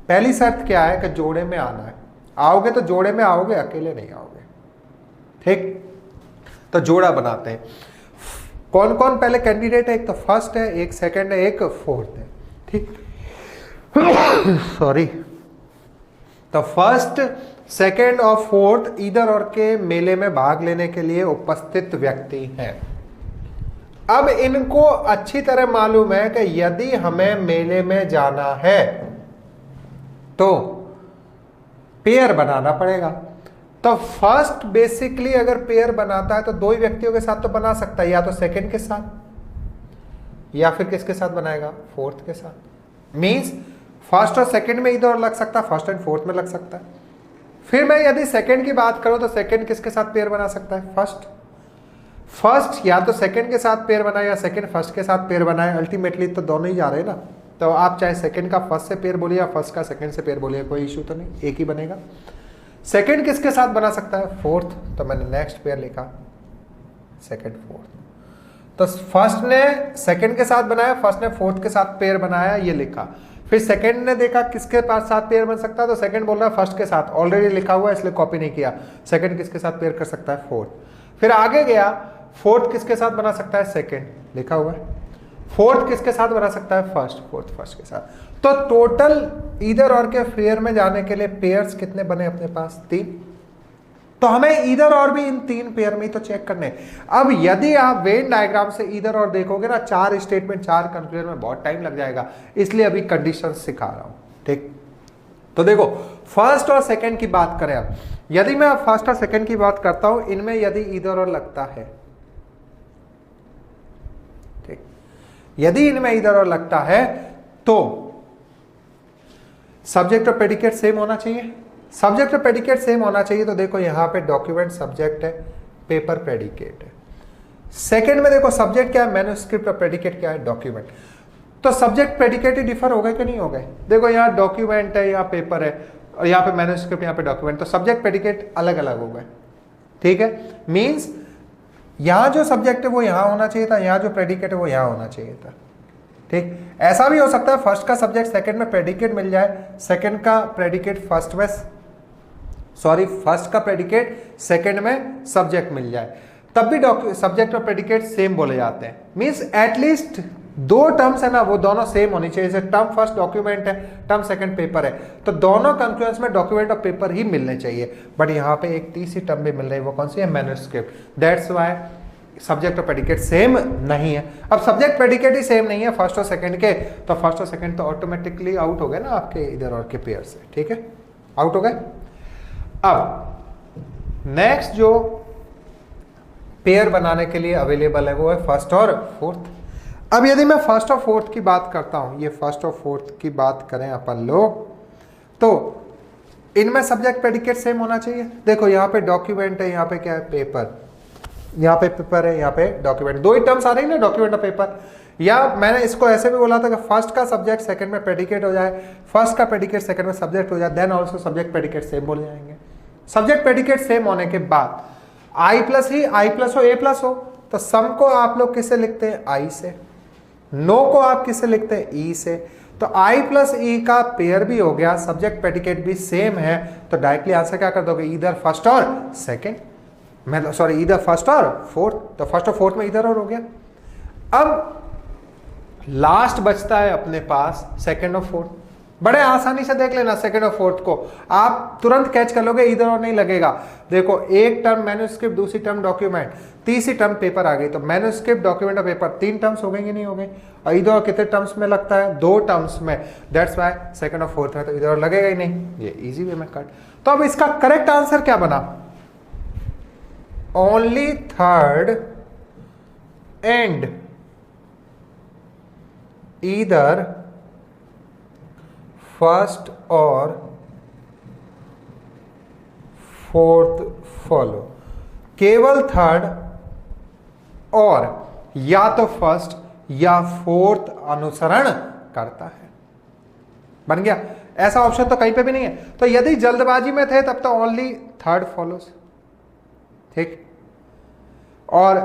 पहली शर्त क्या है कि जोड़े में आना है, आओगे तो जोड़े में आओगे, अकेले नहीं आओगे, ठीक। तो जोड़ा बनाते हैं। कौन कौन पहले कैंडिडेट है? एक तो फर्स्ट है, एक सेकंड है, एक फोर्थ है, ठीक। सॉरी। तो फर्स्ट, सेकंड और फोर्थ इधर और के मेले में भाग लेने के लिए उपस्थित व्यक्ति हैं। अब इनको अच्छी तरह मालूम है कि यदि हमें मेले में जाना है तो पेयर बनाना पड़ेगा। तो फर्स्ट बेसिकली अगर पेयर बनाता है तो दो ही व्यक्तियों के साथ तो बना सकता है, या तो सेकंड के साथ या फिर किसके साथ बनाएगा, फोर्थ के साथ। मींस फर्स्ट और सेकंड में इधर लग सकता है, फर्स्ट एंड फोर्थ में लग सकता है। फिर मैं यदि सेकंड की बात करूं तो सेकंड किसके साथ पेयर बना सकता है, फर्स्ट या तो सेकंड के साथ पेयर बनाए या सेकंड फर्स्ट के साथ पेयर बनाए, अल्टीमेटली तो दोनों ही जा रहे हैं ना। तो आप चाहे सेकंड का फर्स्ट से पेयर बोलिए या फर्स्ट का सेकंड से पेयर बोलिए, कोई इशू तो नहीं, एक ही बनेगा। सेकंड किसके साथ बना सकता है, फोर्थ, तो मैंने नेक्स्ट पेयर लिखा सेकंड फोर्थ। तो फर्स्ट ने सेकंड के साथ बनाया, फर्स्ट ने फोर्थ के साथ पेयर बनाया, ये लिखा। फिर सेकंड ने देखा किसके पास साथ पेयर बन सकता है, तो सेकंड बोल रहा है फर्स्ट के साथ, ऑलरेडी लिखा हुआ है इसलिए कॉपी नहीं किया। सेकंड किसके साथ पेयर कर सकता है, फोर्थ। फिर आगे गया, फोर्थ किसके साथ बना सकता है, सेकंड लिखा हुआ है। फोर्थ किसके साथ बना सकता है, फर्स्ट, फोर्थ फर्स्ट के साथ। तो टोटल इधर और के फेयर में जाने के लिए पेयर्स कितने बने अपने पास, 3। तो हमें इधर और भी इन 3 पेयर में तो चेक करने। अब यदि आप वेन डायग्राम से इधर और देखोगे ना, 4 स्टेटमेंट 4 कंक्लूजन में बहुत टाइम लग जाएगा, इसलिए अभी कंडीशन सिखा रहा हूं, ठीक। तो देखो फर्स्ट और सेकंड की बात करें, अब यदि मैं फर्स्ट और सेकंड की बात करता हूं, इनमें यदि इधर और लगता है, ठीक, यदि इनमें इधर और लगता है तो सब्जेक्ट और प्रेडिकेट सेम होना चाहिए। सब्जेक्ट और प्रेडिकेट सेम होना चाहिए, तो देखो यहां पे डॉक्यूमेंट सब्जेक्ट है, पेपर प्रेडिकेट है। सेकंड में देखो सब्जेक्ट क्या है, मैन्युस्क्रिप्ट, और प्रेडिकेट क्या है, डॉक्यूमेंट। तो सब्जेक्ट प्रेडिकेट ही डिफर हो गए कि नहीं हो गए? देखो यहाँ डॉक्यूमेंट है, यहाँ पेपर है, और यहाँ पे मैन्युस्क्रिप्ट, यहाँ पे डॉक्यूमेंट, तो सब्जेक्ट प्रेडिकेट अलग अलग हो गए, ठीक है। मीन्स यहाँ जो सब्जेक्ट है वो यहाँ होना चाहिए था, यहाँ जो प्रेडिकेट है वो यहाँ होना चाहिए था, ठीक। ऐसा भी हो सकता है फर्स्ट का सब्जेक्ट सेकंड में प्रेडिकेट मिल जाए, सेकंड का प्रेडिकेट फर्स्ट में, सॉरी फर्स्ट का प्रेडिकेट सेकंड में सब्जेक्ट मिल जाए, तब भी सब्जेक्ट और प्रेडिकेट सेम बोले जाते हैं। मींस एटलीस्ट 2 टर्म्स है ना, वो दोनों सेम होनी चाहिए। जैसे टर्म फर्स्ट डॉक्यूमेंट है, टर्म सेकंड पेपर है, तो दोनों कंक्लूजन में डॉक्यूमेंट और पेपर ही मिलने चाहिए। बट यहाँ पे एक तीसरी टर्म भी मिल रही है, वो कौन सी है, मैन्युस्क्रिप्ट। दैट्स व्हाई सब्जेक्ट और प्रेडिकेट सेम नहीं है। अब सब्जेक्ट प्रेडिकेट ही सेम नहीं है फर्स्ट और सेकंड के, तो फर्स्ट और सेकंड तो ऑटोमेटिकली आउट हो गए ना आपके इधर और के पेयर से, ठीक है, आउट हो गए। अब नेक्स्ट जो पेयर बनाने के लिए अवेलेबल है वो है फर्स्ट और फोर्थ। अब यदि मैं फर्स्ट और फोर्थ की बात करता हूं, ये फर्स्ट और फोर्थ की बात करें अपन लोग, तो इनमें सब्जेक्ट प्रेडिकेट सेम होना चाहिए। देखो यहाँ पे डॉक्यूमेंट है, यहाँ पे क्या है पेपर, यहाँ पे पेपर है, यहाँ पे डॉक्यूमेंट, दो ही टर्म्स आ रही है ना, डॉक्यूमेंट और पेपर। या मैंने इसको ऐसे भी बोला था कि फर्स्ट का सब्जेक्ट सेकंड में प्रेडिकेट हो जाए, फर्स्ट का प्रेडिकेट सेकंड में सब्जेक्ट हो जाए, then also subject predicate same बोल जाएंगे। सब्जेक्ट प्रेडिकेट सेम होने के बाद आई प्लस ही, आई प्लस हो, ए प्लस हो, तो सम को आप लोग किससे लिखते हैं, आई से, नो को आप किससे लिखते हैं, ई से। तो आई प्लस ई का पेयर भी हो गया, सब्जेक्ट प्रेडिकेट भी सेम है, तो डायरेक्टली आंसर क्या कर दोगे, इधर फर्स्ट और सेकंड, मैं सॉरी इधर फर्स्ट और फोर्थ, तो फर्स्ट और फोर्थ में इधर और हो गया। अब लास्ट बचता है अपने पास सेकंड और फोर्थ। बड़े आसानी से देख लेना, सेकंड और फोर्थ को आप तुरंत कैच कर लोगे, इधर और नहीं लगेगा। देखो एक टर्म मैन्युस्क्रिप्ट, दूसरी टर्म डॉक्यूमेंट, तीसरी टर्म पेपर आ गई, तो मैन्युस्क्रिप्ट, डॉक्यूमेंट और पेपर तीन टर्म्स हो गई कि नहीं हो गई, और इधर और कितने टर्म्स में लगता है, दो टर्म्स में, दैट्स व्हाई सेकंड और फोर्थ है, तो इधर और लगेगा ही नहीं, ये इजी वे में कट। तो अब इसका करेक्ट आंसर क्या बना, only third and either first और फोर्थ फॉलो, केवल थर्ड और या तो फर्स्ट या फोर्थ अनुसरण करता है। बन गया, ऐसा ऑप्शन तो कहीं पे भी नहीं है। तो यदि जल्दबाजी में थे तब तो ओनली थर्ड फॉलोज, ठीक। और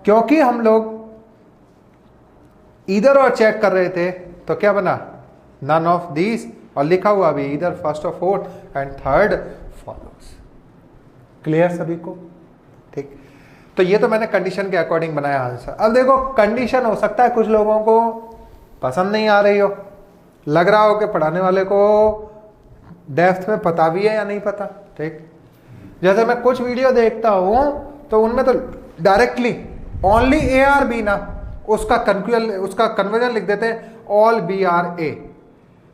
क्योंकि हम लोग इधर और चेक कर रहे थे तो क्या बना, नन ऑफ दीज, और लिखा हुआ भी इधर फर्स्ट और fourth and third follows. Clear सभी को, ठीक। तो ये तो मैंने कंडीशन के अकॉर्डिंग बनाया आंसर। अब देखो कंडीशन हो सकता है कुछ लोगों को पसंद नहीं आ रही हो, लग रहा हो कि पढ़ाने वाले को डेप्थ में पता भी है या नहीं पता, ठीक। जैसे मैं कुछ वीडियो देखता हूं तो उनमें तो directly only A are B ना, उसका कंक्लूजन, उसका कन्वर्जन लिख देते हैं all B are A,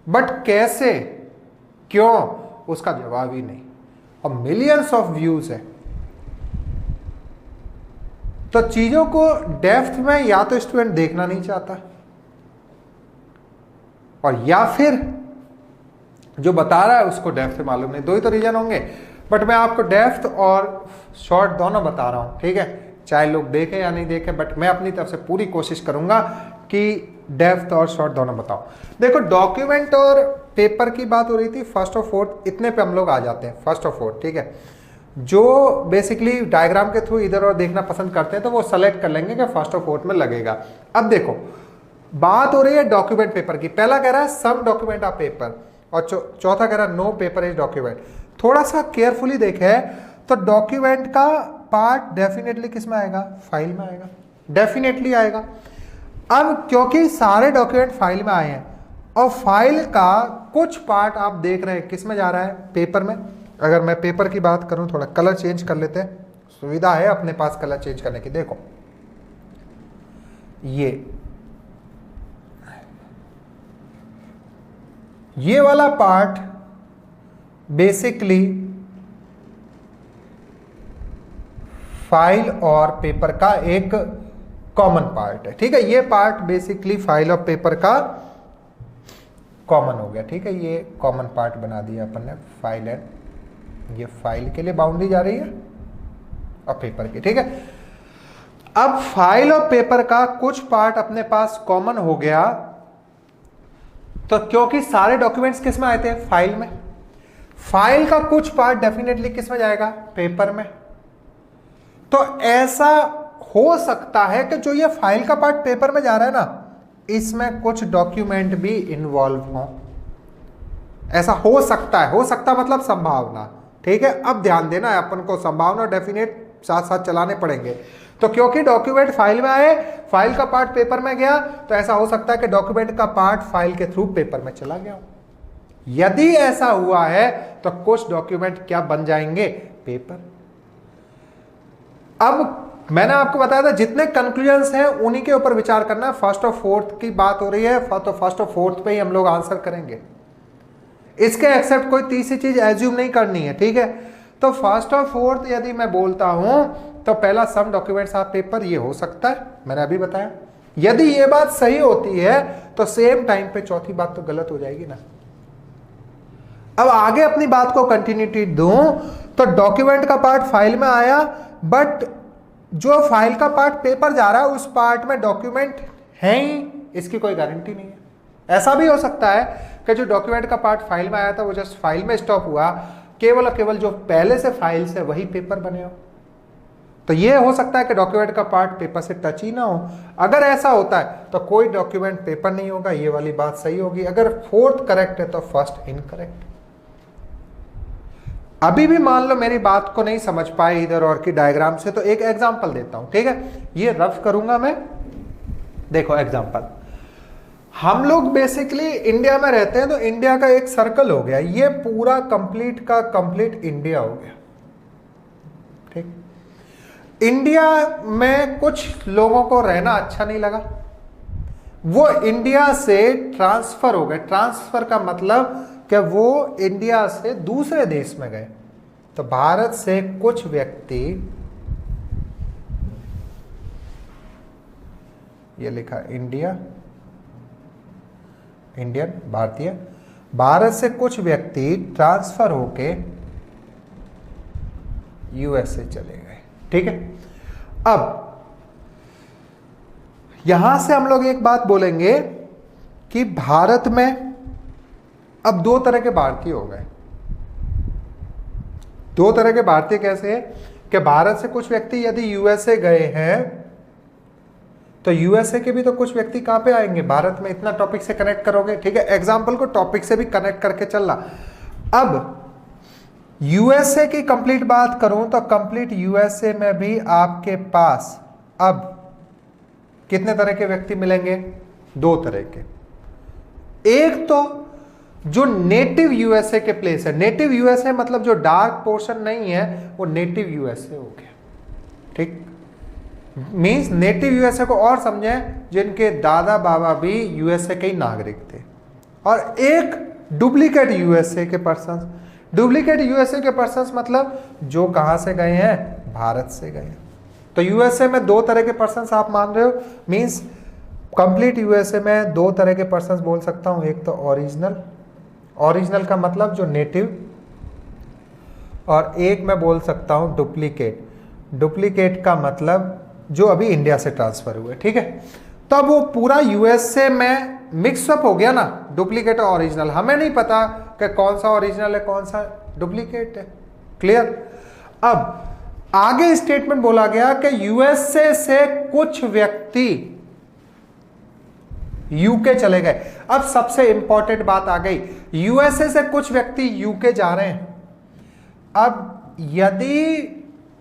but कैसे, क्यों, उसका जवाब ही नहीं, और मिलियंस ऑफ व्यूज है। तो चीजों को डेप्थ में या तो स्टूडेंट देखना नहीं चाहता, और या फिर जो बता रहा है उसको डेप्थ में मालूम नहीं, दो ही तो रीजन होंगे। बट मैं आपको डेप्थ और शॉर्ट दोनों बता रहा हूं, ठीक है, चाहे लोग देखें या नहीं देखें, बट मैं अपनी तरफ से पूरी कोशिश करूंगा कि डेप्थ और शॉर्ट दोनों बताओ। देखो डॉक्यूमेंट और पेपर की बात हो रही थी, फर्स्ट और फोर्थ, इतने पे हम लोग आ जाते हैं, फर्स्ट और फोर्थ, ठीक है। जो बेसिकली डायग्राम के थ्रू इधर और देखना पसंद करते हैं तो वो सेलेक्ट कर लेंगे कि फर्स्ट और फोर्थ में लगेगा। अब देखो बात हो रही है डॉक्यूमेंट पेपर की, पहला कह रहा है सम डॉक्यूमेंट ऑफ पेपर, और चौथा कह रहा है नो पेपर इज डॉक्यूमेंट। थोड़ा सा केयरफुली देखे तो डॉक्यूमेंट का पार्ट डेफिनेटली किस में आएगा, फाइल में आएगा, डेफिनेटली आएगा। अब क्योंकि सारे डॉक्यूमेंट फाइल में आए हैं और फाइल का कुछ पार्ट आप देख रहे हैं किस में जा रहा है, पेपर में। अगर मैं पेपर की बात करूं, थोड़ा कलर चेंज कर लेते हैं, सुविधा है अपने पास कलर चेंज करने की। देखो ये वाला पार्ट बेसिकली फाइल और पेपर का एक कॉमन पार्ट है, ठीक है। ये पार्ट बेसिकली फाइल और पेपर का कॉमन हो गया, ठीक है। ये कॉमन पार्ट बना दिया अपन ने, फाइल है, ये फाइल के लिए बाउंड्री जा रही है और पेपर की, ठीक है। अब फाइल और पेपर का कुछ पार्ट अपने पास कॉमन हो गया, तो क्योंकि सारे डॉक्यूमेंट्स किस में आए थे, फाइल में, फाइल का कुछ पार्ट डेफिनेटली किस में जाएगा, पेपर में। तो ऐसा हो सकता है कि जो ये फाइल का पार्ट पेपर में जा रहा है ना, इसमें कुछ डॉक्यूमेंट भी इन्वॉल्व हो, ऐसा हो सकता है, हो सकता मतलब संभावना, ठीक है। अब ध्यान देना है अपन को, संभावना और डेफिनेट साथ साथ चलाने पड़ेंगे। तो क्योंकि डॉक्यूमेंट फाइल में आए, फाइल का पार्ट पेपर में गया, तो ऐसा हो सकता है कि डॉक्यूमेंट का पार्ट फाइल के थ्रू पेपर में चला गया। यदि ऐसा हुआ है तो कुछ डॉक्यूमेंट क्या बन जाएंगे, पेपर। अब मैंने आपको बताया था जितने कंक्लूजन्स हैं उन्हीं के ऊपर विचार करना है। फर्स्ट और फोर्थ की बात हो रही है तो फर्स्ट और फोर्थ पे ही हम लोग आंसर करेंगे, इसके एक्सेप्ट कोई तीसरी चीज एज्यूम नहीं करनी है, ठीक है। तो फर्स्ट और फोर्थ यदि मैं बोलता हूं तो पहला सम डॉक्यूमेंट्स ऑफ पेपर ये हो सकता है, मैंने अभी बताया। यदि ये बात सही होती है तो सेम टाइम पे चौथी बात तो गलत हो जाएगी ना। अब आगे अपनी बात को कंटिन्यूटी दूं तो डॉक्यूमेंट का पार्ट फाइल में आया, बट जो फाइल का पार्ट पेपर जा रहा है उस पार्ट में डॉक्यूमेंट है ही, इसकी कोई गारंटी नहीं है। ऐसा भी हो सकता है कि जो डॉक्यूमेंट का पार्ट फाइल में आया था वो जस्ट फाइल में स्टॉप हुआ, केवल और केवल जो पहले से फाइल से वही पेपर बने हो। तो ये हो सकता है कि डॉक्यूमेंट का पार्ट पेपर से टच ही ना हो। अगर ऐसा होता है तो कोई डॉक्यूमेंट पेपर नहीं होगा, ये वाली बात सही होगी। अगर फोर्थ करेक्ट है तो फर्स्ट इनकरेक्ट। अभी भी मान लो मेरी बात को नहीं समझ पाए इधर और की डायग्राम से, तो एक एग्जांपल देता हूं, ठीक है। ये रफ करूंगा मैं। देखो एग्जांपल, हम लोग बेसिकली इंडिया में रहते हैं, तो इंडिया का एक सर्कल हो गया, ये पूरा कंप्लीट का कंप्लीट इंडिया हो गया, ठीक। इंडिया में कुछ लोगों को रहना अच्छा नहीं लगा, वो इंडिया से ट्रांसफर हो गए। ट्रांसफर का मतलब कि वो इंडिया से दूसरे देश में गए। तो भारत से कुछ व्यक्ति, ये लिखा इंडिया, इंडियन, भारतीय, भारत से कुछ व्यक्ति ट्रांसफर होके यूएसए चले गए, ठीक है। अब यहां से हम लोग एक बात बोलेंगे कि भारत में अब दो तरह के भारतीय हो गए। दो तरह के भारतीय कैसे है कि भारत से कुछ व्यक्ति यदि यूएसए गए हैं तो यूएसए के भी तो कुछ व्यक्ति कहां पे आएंगे, भारत में। इतना टॉपिक से कनेक्ट करोगे, ठीक है। एग्जाम्पल को टॉपिक से भी कनेक्ट करके चलना। अब यूएसए की कंप्लीट बात करूं तो कंप्लीट यूएसए में भी आपके पास अब कितने तरह के व्यक्ति मिलेंगे, दो तरह के। एक तो जो नेटिव यूएसए के प्लेस है, नेटिव यूएसए मतलब जो डार्क पोर्शन नहीं है वो नेटिव यूएसए हो गया, ठीक। मींस नेटिव यूएसए को और समझें जिनके दादा बाबा भी यूएसए के ही नागरिक थे। और एक डुप्लीकेट यूएसए के पर्सन। डुप्लीकेट यूएसए के पर्सन मतलब जो कहां से गए हैं, भारत से गए। तो यूएसए में दो तरह के पर्सन आप मान रहे हो, मींस कंप्लीट यूएसए में दो तरह के पर्सन बोल सकता हूं। एक तो ओरिजिनल, ओरिजिनल का मतलब जो नेटिव, और एक मैं बोल सकता हूं डुप्लीकेट। डुप्लीकेट का मतलब जो अभी इंडिया से ट्रांसफर हुए, ठीक है। तब वो पूरा यूएसए में मिक्सअप हो गया ना, डुप्लीकेट और ओरिजिनल। हमें नहीं पता कि कौन सा ओरिजिनल है कौन सा डुप्लीकेट है, क्लियर। अब आगे स्टेटमेंट बोला गया कि यूएसए से कुछ व्यक्ति यूके चले गए। अब सबसे इंपॉर्टेंट बात आ गई, यूएसए से कुछ व्यक्ति यूके जा रहे हैं। अब यदि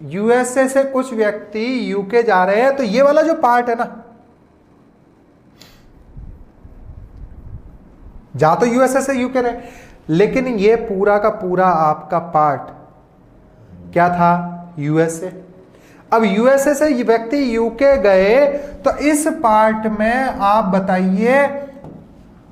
यूएसए से कुछ व्यक्ति यूके जा रहे हैं तो ये वाला जो पार्ट है ना, जा तो यूएसए से यूके रहे, लेकिन ये पूरा का पूरा आपका पार्ट क्या था, यूएसए। अब यूएसए से ये व्यक्ति यूके गए तो इस पार्ट में आप बताइए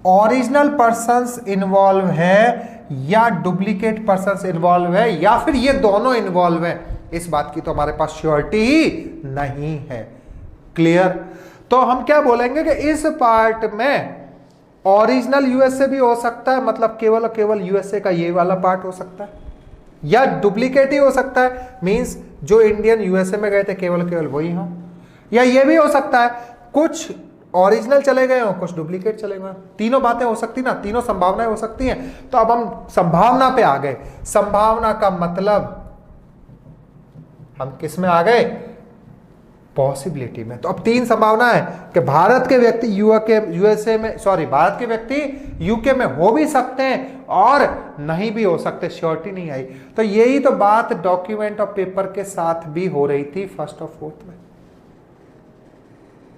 ओरिजिनल पर्सन्स इन्वॉल्व है या डुप्लीकेट पर्सन्स इन्वॉल्व है या फिर ये दोनों इन्वॉल्व है, इस बात की तो हमारे पास श्योरिटी ही नहीं है, क्लियर। तो हम क्या बोलेंगे कि इस पार्ट में ओरिजिनल यूएसए भी हो सकता है, मतलब केवल और केवल यूएसए का ये वाला पार्ट हो सकता है, या डुप्लीकेट ही हो सकता है, मींस जो इंडियन यूएसए में गए थे केवल केवल वही हो, या ये भी हो सकता है कुछ ओरिजिनल चले गए हो कुछ डुप्लीकेट चले गए। तीनों बातें हो सकती ना, तीनों संभावनाएं हो सकती हैं। तो अब हम संभावना पे आ गए। संभावना का मतलब हम किस में आ गए, पॉसिबिलिटी में। तो अब तीन संभावना है कि भारत के व्यक्ति यूएसए में, सॉरी, भारत के व्यक्ति यूके में हो भी सकते हैं और नहीं भी हो सकते, श्योरिटी नहीं आई। तो यही तो बात डॉक्यूमेंट और पेपर के साथ भी हो रही थी फर्स्ट और फोर्थ में,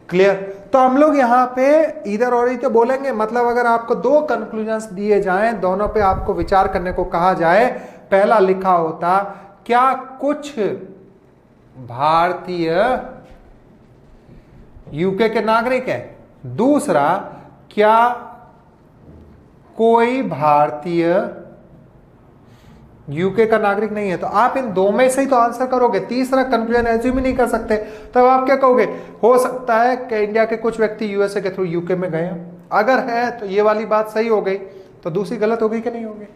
क्लियर। तो हम लोग यहाँ पे इधर और इधर बोलेंगे, मतलब अगर आपको दो कंक्लूजन्स दिए जाएं, दोनों पे आपको विचार करने को कहा जाए, पहला लिखा होता क्या कुछ भारतीय यूके के नागरिक है, दूसरा क्या कोई भारतीय यूके का नागरिक नहीं है, तो आप इन दो में से ही तो आंसर करोगे, तीसरा कंक्लूजन एज्यूम ही नहीं कर सकते। तब आप क्या कहोगे, हो सकता है कि इंडिया के कुछ व्यक्ति यूएसए के थ्रू यूके में गए हैं। अगर है तो ये वाली बात सही हो गई, तो दूसरी गलत हो गई कि नहीं होगी।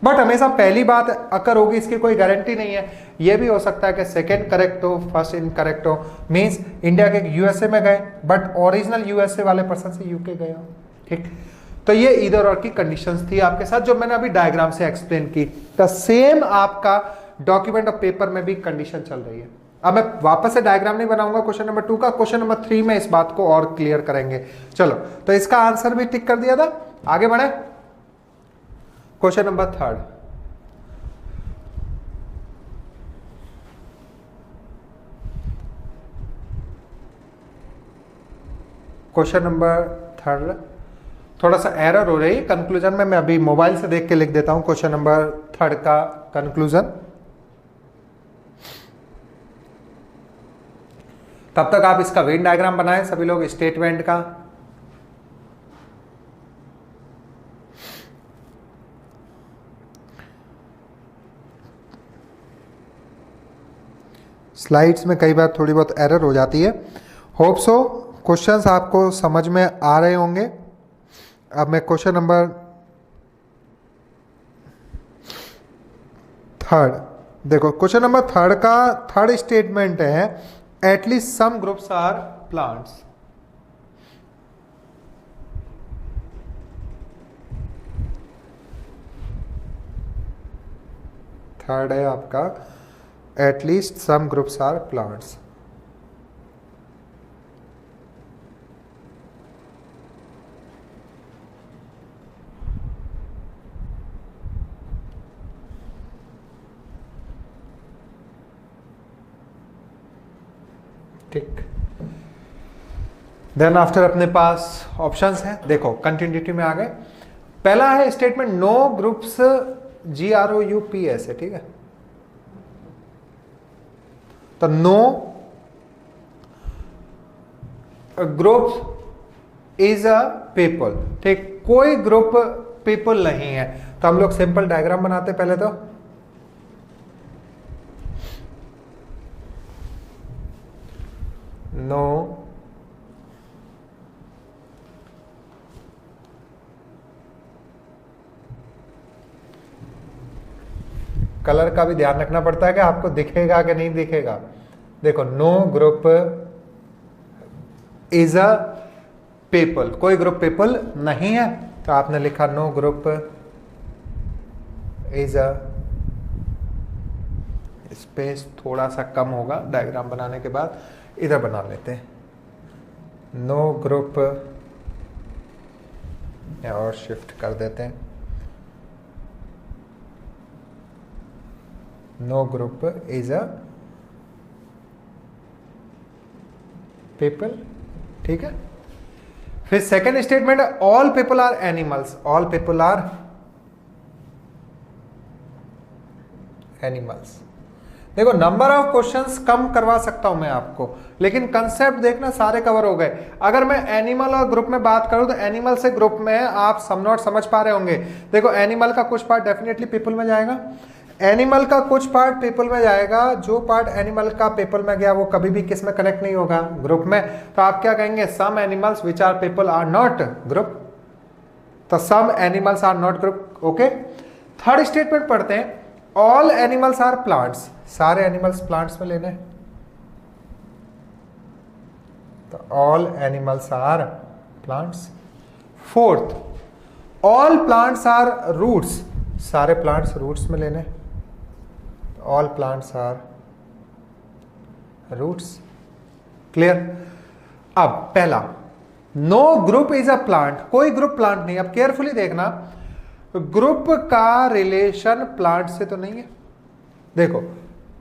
बट हमेशा पहली बात अकर होगी, इसकी कोई गारंटी नहीं है। ये भी हो सकता है कि सेकंड करेक्ट हो, फर्स्ट इनकरेक्ट हो। मींस इंडिया के यूएसए में गए बट ओरिजिनल यूएसए वाले पर्सन से यूके गए हो। ठीक, तो ये इधर और की कंडीशंस थी आपके साथ, जो मैंने अभी डायग्राम से एक्सप्लेन की। तो सेम आपका डॉक्यूमेंट ऑफ पेपर में भी कंडीशन चल रही है। अब मैं वापस से डायग्राम नहीं बनाऊंगा क्वेश्चन नंबर 2 का, क्वेश्चन नंबर 3 में इस बात को और क्लियर करेंगे। चलो, तो इसका आंसर भी टिक कर दिया था, आगे बढ़े। क्वेश्चन नंबर 3, क्वेश्चन नंबर 3 थोड़ा सा एरर हो रही है कंक्लूजन में, मैं अभी मोबाइल से देख के लिख देता हूं क्वेश्चन नंबर 3 का कंक्लूजन। तब तक आप इसका वेन डायग्राम बनाएं सभी लोग, स्टेटमेंट का। स्लाइड्स में कई बार थोड़ी बहुत एरर हो जाती है। होप सो क्वेश्चंस आपको समझ में आ रहे होंगे। अब मैं क्वेश्चन नंबर 3 देखो, क्वेश्चन नंबर 3 का थर्ड स्टेटमेंट है, at least some groups are plants. Third है आपका, at least some groups are plants. ठीक, देन आफ्टर अपने पास ऑप्शंस हैं। देखो कंटिन्यूटी में आ गए। पहला है स्टेटमेंट, नो ग्रुप्स GROUPS है, ठीक है। तो no group is a people, ठीक, कोई ग्रुप पीपल नहीं है। तो हम लोग सिंपल डायग्राम बनाते पहले तो। नो कलर का भी ध्यान रखना पड़ता है कि आपको दिखेगा कि नहीं दिखेगा। देखो, no group is a people, कोई ग्रुप पीपल नहीं है। तो आपने लिखा no group is a, space थोड़ा सा कम होगा डायग्राम बनाने के बाद, इधर बना लेते हैं। नो ग्रुप, और शिफ्ट कर देते हैं, no group is a people, ठीक है। फिर सेकेंड स्टेटमेंट है, all people are animals. All people are animals. देखो, नंबर ऑफ क्वेश्चंस कम करवा सकता हूं मैं आपको, लेकिन कंसेप्ट देखना सारे कवर हो गए। अगर मैं एनिमल और ग्रुप में बात करूं तो एनिमल से ग्रुप में आप समझ पा रहे होंगे। देखो, एनिमल का कुछ पार्ट डेफिनेटली पीपल में जाएगा, एनिमल का कुछ पार्ट पीपल में जाएगा। जो पार्ट एनिमल का पीपल में गया वो कभी भी किस में कनेक्ट नहीं होगा, ग्रुप में। तो आप क्या कहेंगे, some animals which are people are not group. तो some animals are not group, okay. Third statement पढ़ते हैं, ऑल एनिमल्स आर प्लांट्स। सारे एनिमल्स प्लांट्स में लेने, तो all animals are plants. Fourth, all plants are roots. सारे प्लांट्स रूट्स में लेने, all plants are roots. Clear. अब पहला, no group is a plant, कोई ग्रुप प्लांट नहीं। अब केयरफुली देखना, ग्रुप का रिलेशन प्लांट से तो नहीं है। देखो,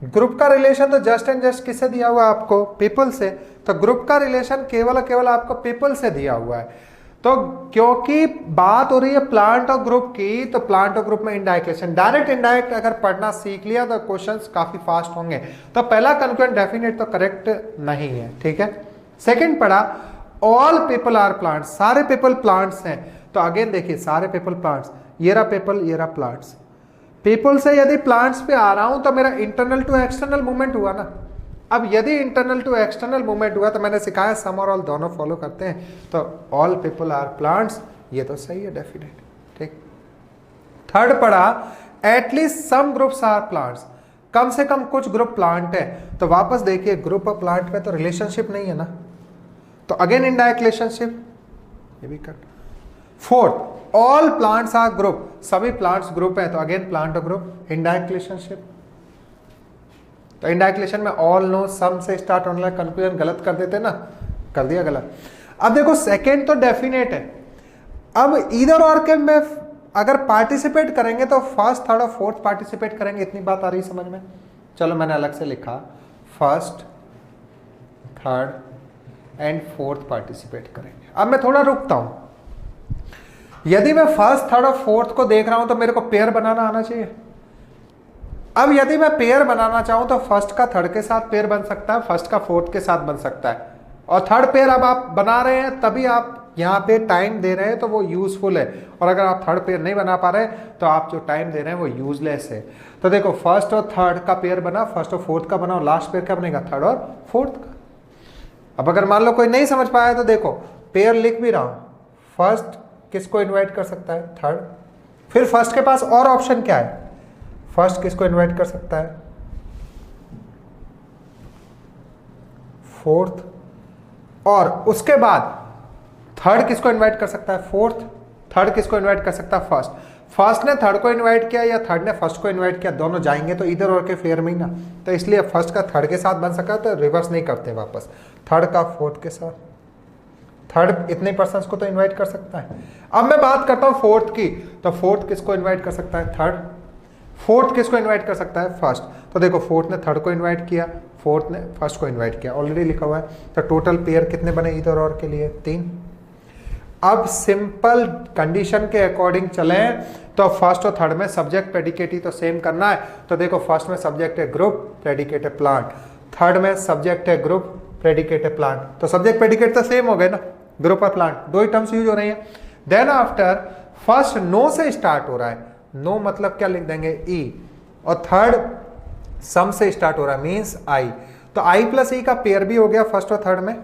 ग्रुप का रिलेशन तो जस्ट एंड जस्ट किससे दिया हुआ है आपको, पीपल से। तो ग्रुप का रिलेशन केवल केवल आपको पीपल से दिया हुआ है। तो क्योंकि बात हो रही है प्लांट और ग्रुप की, तो प्लांट और ग्रुप में इनडायरेक्ट रिलेशन, डायरेक्ट इनडायरेक्ट अगर पढ़ना सीख लिया तो क्वेश्चंस काफी फास्ट होंगे। तो पहला कंक्लूजन डेफिनेट तो करेक्ट नहीं है, ठीक है। सेकंड पढ़ा, ऑल पीपल आर प्लांट्स, सारे पीपल प्लांट्स हैं। तो अगेन देखिए, सारे पीपल प्लांट्स, ये रहा पीपल, ये रहा प्लांट्स। पीपल से यदि प्लांट्स पे आ रहा हूं तो मेरा इंटरनल टू एक्सटर्नल मूवमेंट हुआ ना। अब यदि इंटरनल टू एक्सटर्नल मूवमेंट हुआ तो मैंने सिखाया सम और ऑल दोनों फॉलो करते हैं, तो ऑल पीपल आर प्लांट्स, ये तो सही है डेफिनेट। ठीक, थर्ड पढ़ा at least some groups are plants, कम से कम कुछ ग्रुप प्लांट है। तो वापस देखिए ग्रुप और प्लांट में तो रिलेशनशिप नहीं है ना, तो अगेन इनडायरेक्ट रिलेशनशिप, ये भी कर। Fourth all plants are group, सभी प्लांट्स ग्रुप है, तो अगेन प्लांट और ग्रुप, इनडायरेक्ट रिलेशनशिप। तो इनडायरेक्ट रिलेशन में ऑल नो सम से स्टार्ट होने लगा, कंक्लूजन गलत कर देते ना, कर दिया गलत। अब देखो सेकेंड तो डेफिनेट है, अब इधर और के में अगर पार्टिसिपेट करेंगे तो फर्स्ट थर्ड और फोर्थ पार्टिसिपेट करेंगे, इतनी बात आ रही समझ में। चलो मैंने अलग से लिखा first third and fourth participate करेंगे। अब मैं थोड़ा रुकता हूं, यदि मैं फर्स्ट थर्ड और फोर्थ को देख रहा हूं तो मेरे को पेयर बनाना आना चाहिए। अब यदि मैं पेयर बनाना चाहूं तो फर्स्ट का थर्ड के साथ पेयर बन सकता है, फर्स्ट का फोर्थ के साथ बन सकता है, और थर्ड पेयर अब आप बना रहे हैं तभी आप यहाँ पे टाइम दे रहे हैं तो वो यूजफुल है, और अगर आप थर्ड पेयर नहीं बना पा रहे तो आप जो टाइम दे रहे हैं वो यूजलेस है। तो देखो फर्स्ट और थर्ड का पेयर बना, फर्स्ट और फोर्थ का बना, और लास्ट पेयर क्या बनेगा, थर्ड और फोर्थ का। अब अगर मान लो कोई नहीं समझ पाया तो देखो पेयर लिख भी रहा हूं, फर्स्ट किसको इन्वाइट कर सकता है, थर्ड, फिर फर्स्ट के पास और ऑप्शन क्या है, फर्स्ट किसको इन्वाइट कर सकता है, फोर्थ, और उसके बाद थर्ड किसको इनवाइट कर सकता है, फोर्थ, थर्ड किसको इनवाइट कर सकता है, फर्स्ट, फर्स्ट ने थर्ड को इनवाइट किया या थर्ड ने फर्स्ट को इनवाइट किया, दोनों जाएंगे तो इधर और के फेयर में ही ना, तो इसलिए फर्स्ट का थर्ड के साथ बन सका, तो रिवर्स नहीं करते वापस, थर्ड का फोर्थ के साथ, थर्ड इतने पर्सन्स को तो इनवाइट कर सकता है। अब मैं बात करता हूं फोर्थ की, तो फोर्थ किसको इनवाइट कर सकता है, थर्ड, फोर्थ किसको इनवाइट कर सकता है, फर्स्ट, तो देखो फोर्थ ने थर्ड को इनवाइट किया, फोर्थ ने फर्स्ट को इनवाइट किया, ऑलरेडी लिखा हुआ है, तो टोटल पेयर कितने बने इधर और के लिए, 3। अब सिंपल कंडीशन के अकॉर्डिंग चलें तो फर्स्ट और थर्ड में सब्जेक्ट प्रेडिकेट ही तो सेम करना है, तो देखो फर्स्ट में सब्जेक्ट है ग्रुप, प्रेडिकेट है प्लांट, थर्ड में सब्जेक्ट है ग्रुप, प्रेडिकेट है प्लांट, तो सब्जेक्ट प्रेडिकेट तो सेम हो गए ना, ग्रुप और प्लांट, दो ही टर्म्स यूज हो रही है। देन आफ्टर फर्स्ट नो से स्टार्ट हो रहा है, नो मतलब क्या लिख देंगे, ई, और थर्ड सम से स्टार्ट हो रहा है मींस आई, तो आई प्लस ई का पेयर भी हो गया फर्स्ट और थर्ड में,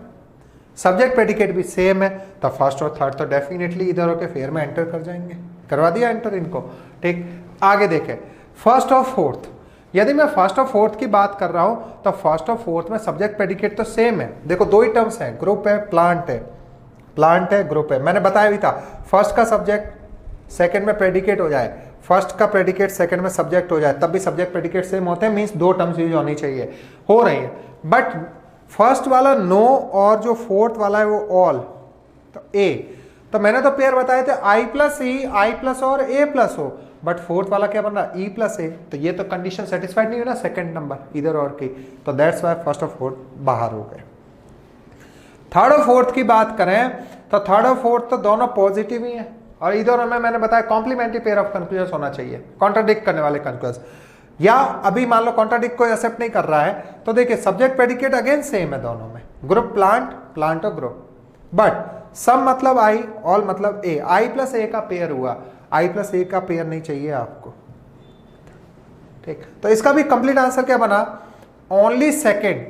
सब्जेक्ट प्रेडिकेट भी सेम है, तो फर्स्ट और थर्ड तो डेफिनेटली इधर होकर फेयर में एंटर कर जाएंगे, करवा दिया एंटर इनको। ठीक, आगे देखें फर्स्ट और फोर्थ, यदि मैं फर्स्ट और फोर्थ की बात कर रहा हूं तो फर्स्ट और फोर्थ में सब्जेक्ट प्रेडिकेट तो सेम है, देखो दो ही टर्म्स हैं, ग्रुप है प्लांट है, प्लांट है ग्रुप है, मैंने बताया भी था फर्स्ट का सब्जेक्ट सेकंड में प्रेडिकेट हो जाए, फर्स्ट का प्रेडिकेट सेकंड में सब्जेक्ट हो जाए, तब भी सब्जेक्ट प्रेडिकेट सेम होते हैं, मींस दो टर्म्स यूज होनी चाहिए, हो रही है। बट फर्स्ट वाला नो और जो फोर्थ वाला है वो ऑल, तो ए, तो मैंने तो पेयर बताए थे आई प्लस ई, आई प्लस और ए प्लस हो, बट फोर्थ वाला क्या बन रहा है, ई प्लस ए, तो ये तो कंडीशन सेटिस्फाइड नहीं हुई ना सेकंड नंबर इधर और की, तो दैट्स वाई फर्स्ट और फोर्थ बाहर हो गए। थर्ड और फोर्थ की बात करें तो थर्ड और फोर्थ तो दोनों पॉजिटिव ही हैं, और इधर में मैंने बताया कॉम्प्लीमेंट्री पेयर ऑफ कंक्लूजन होना चाहिए, कॉन्ट्राडिक्ट करने वाले कंक्लूजन, या अभी मान लो कॉन्ट्राडिक्ट को एक्सेप्ट नहीं कर रहा है तो देखिए सब्जेक्ट प्रेडिकेट अगेन सेम है दोनों में, ग्रुप प्लांट, प्लांट और ग्रुप, बट सम मतलब आई, ऑल मतलब ए, आई प्लस ए का पेयर हुआ, आई प्लस ए का पेयर नहीं चाहिए आपको। ठीक, तो इसका भी कंप्लीट आंसर क्या बना, only second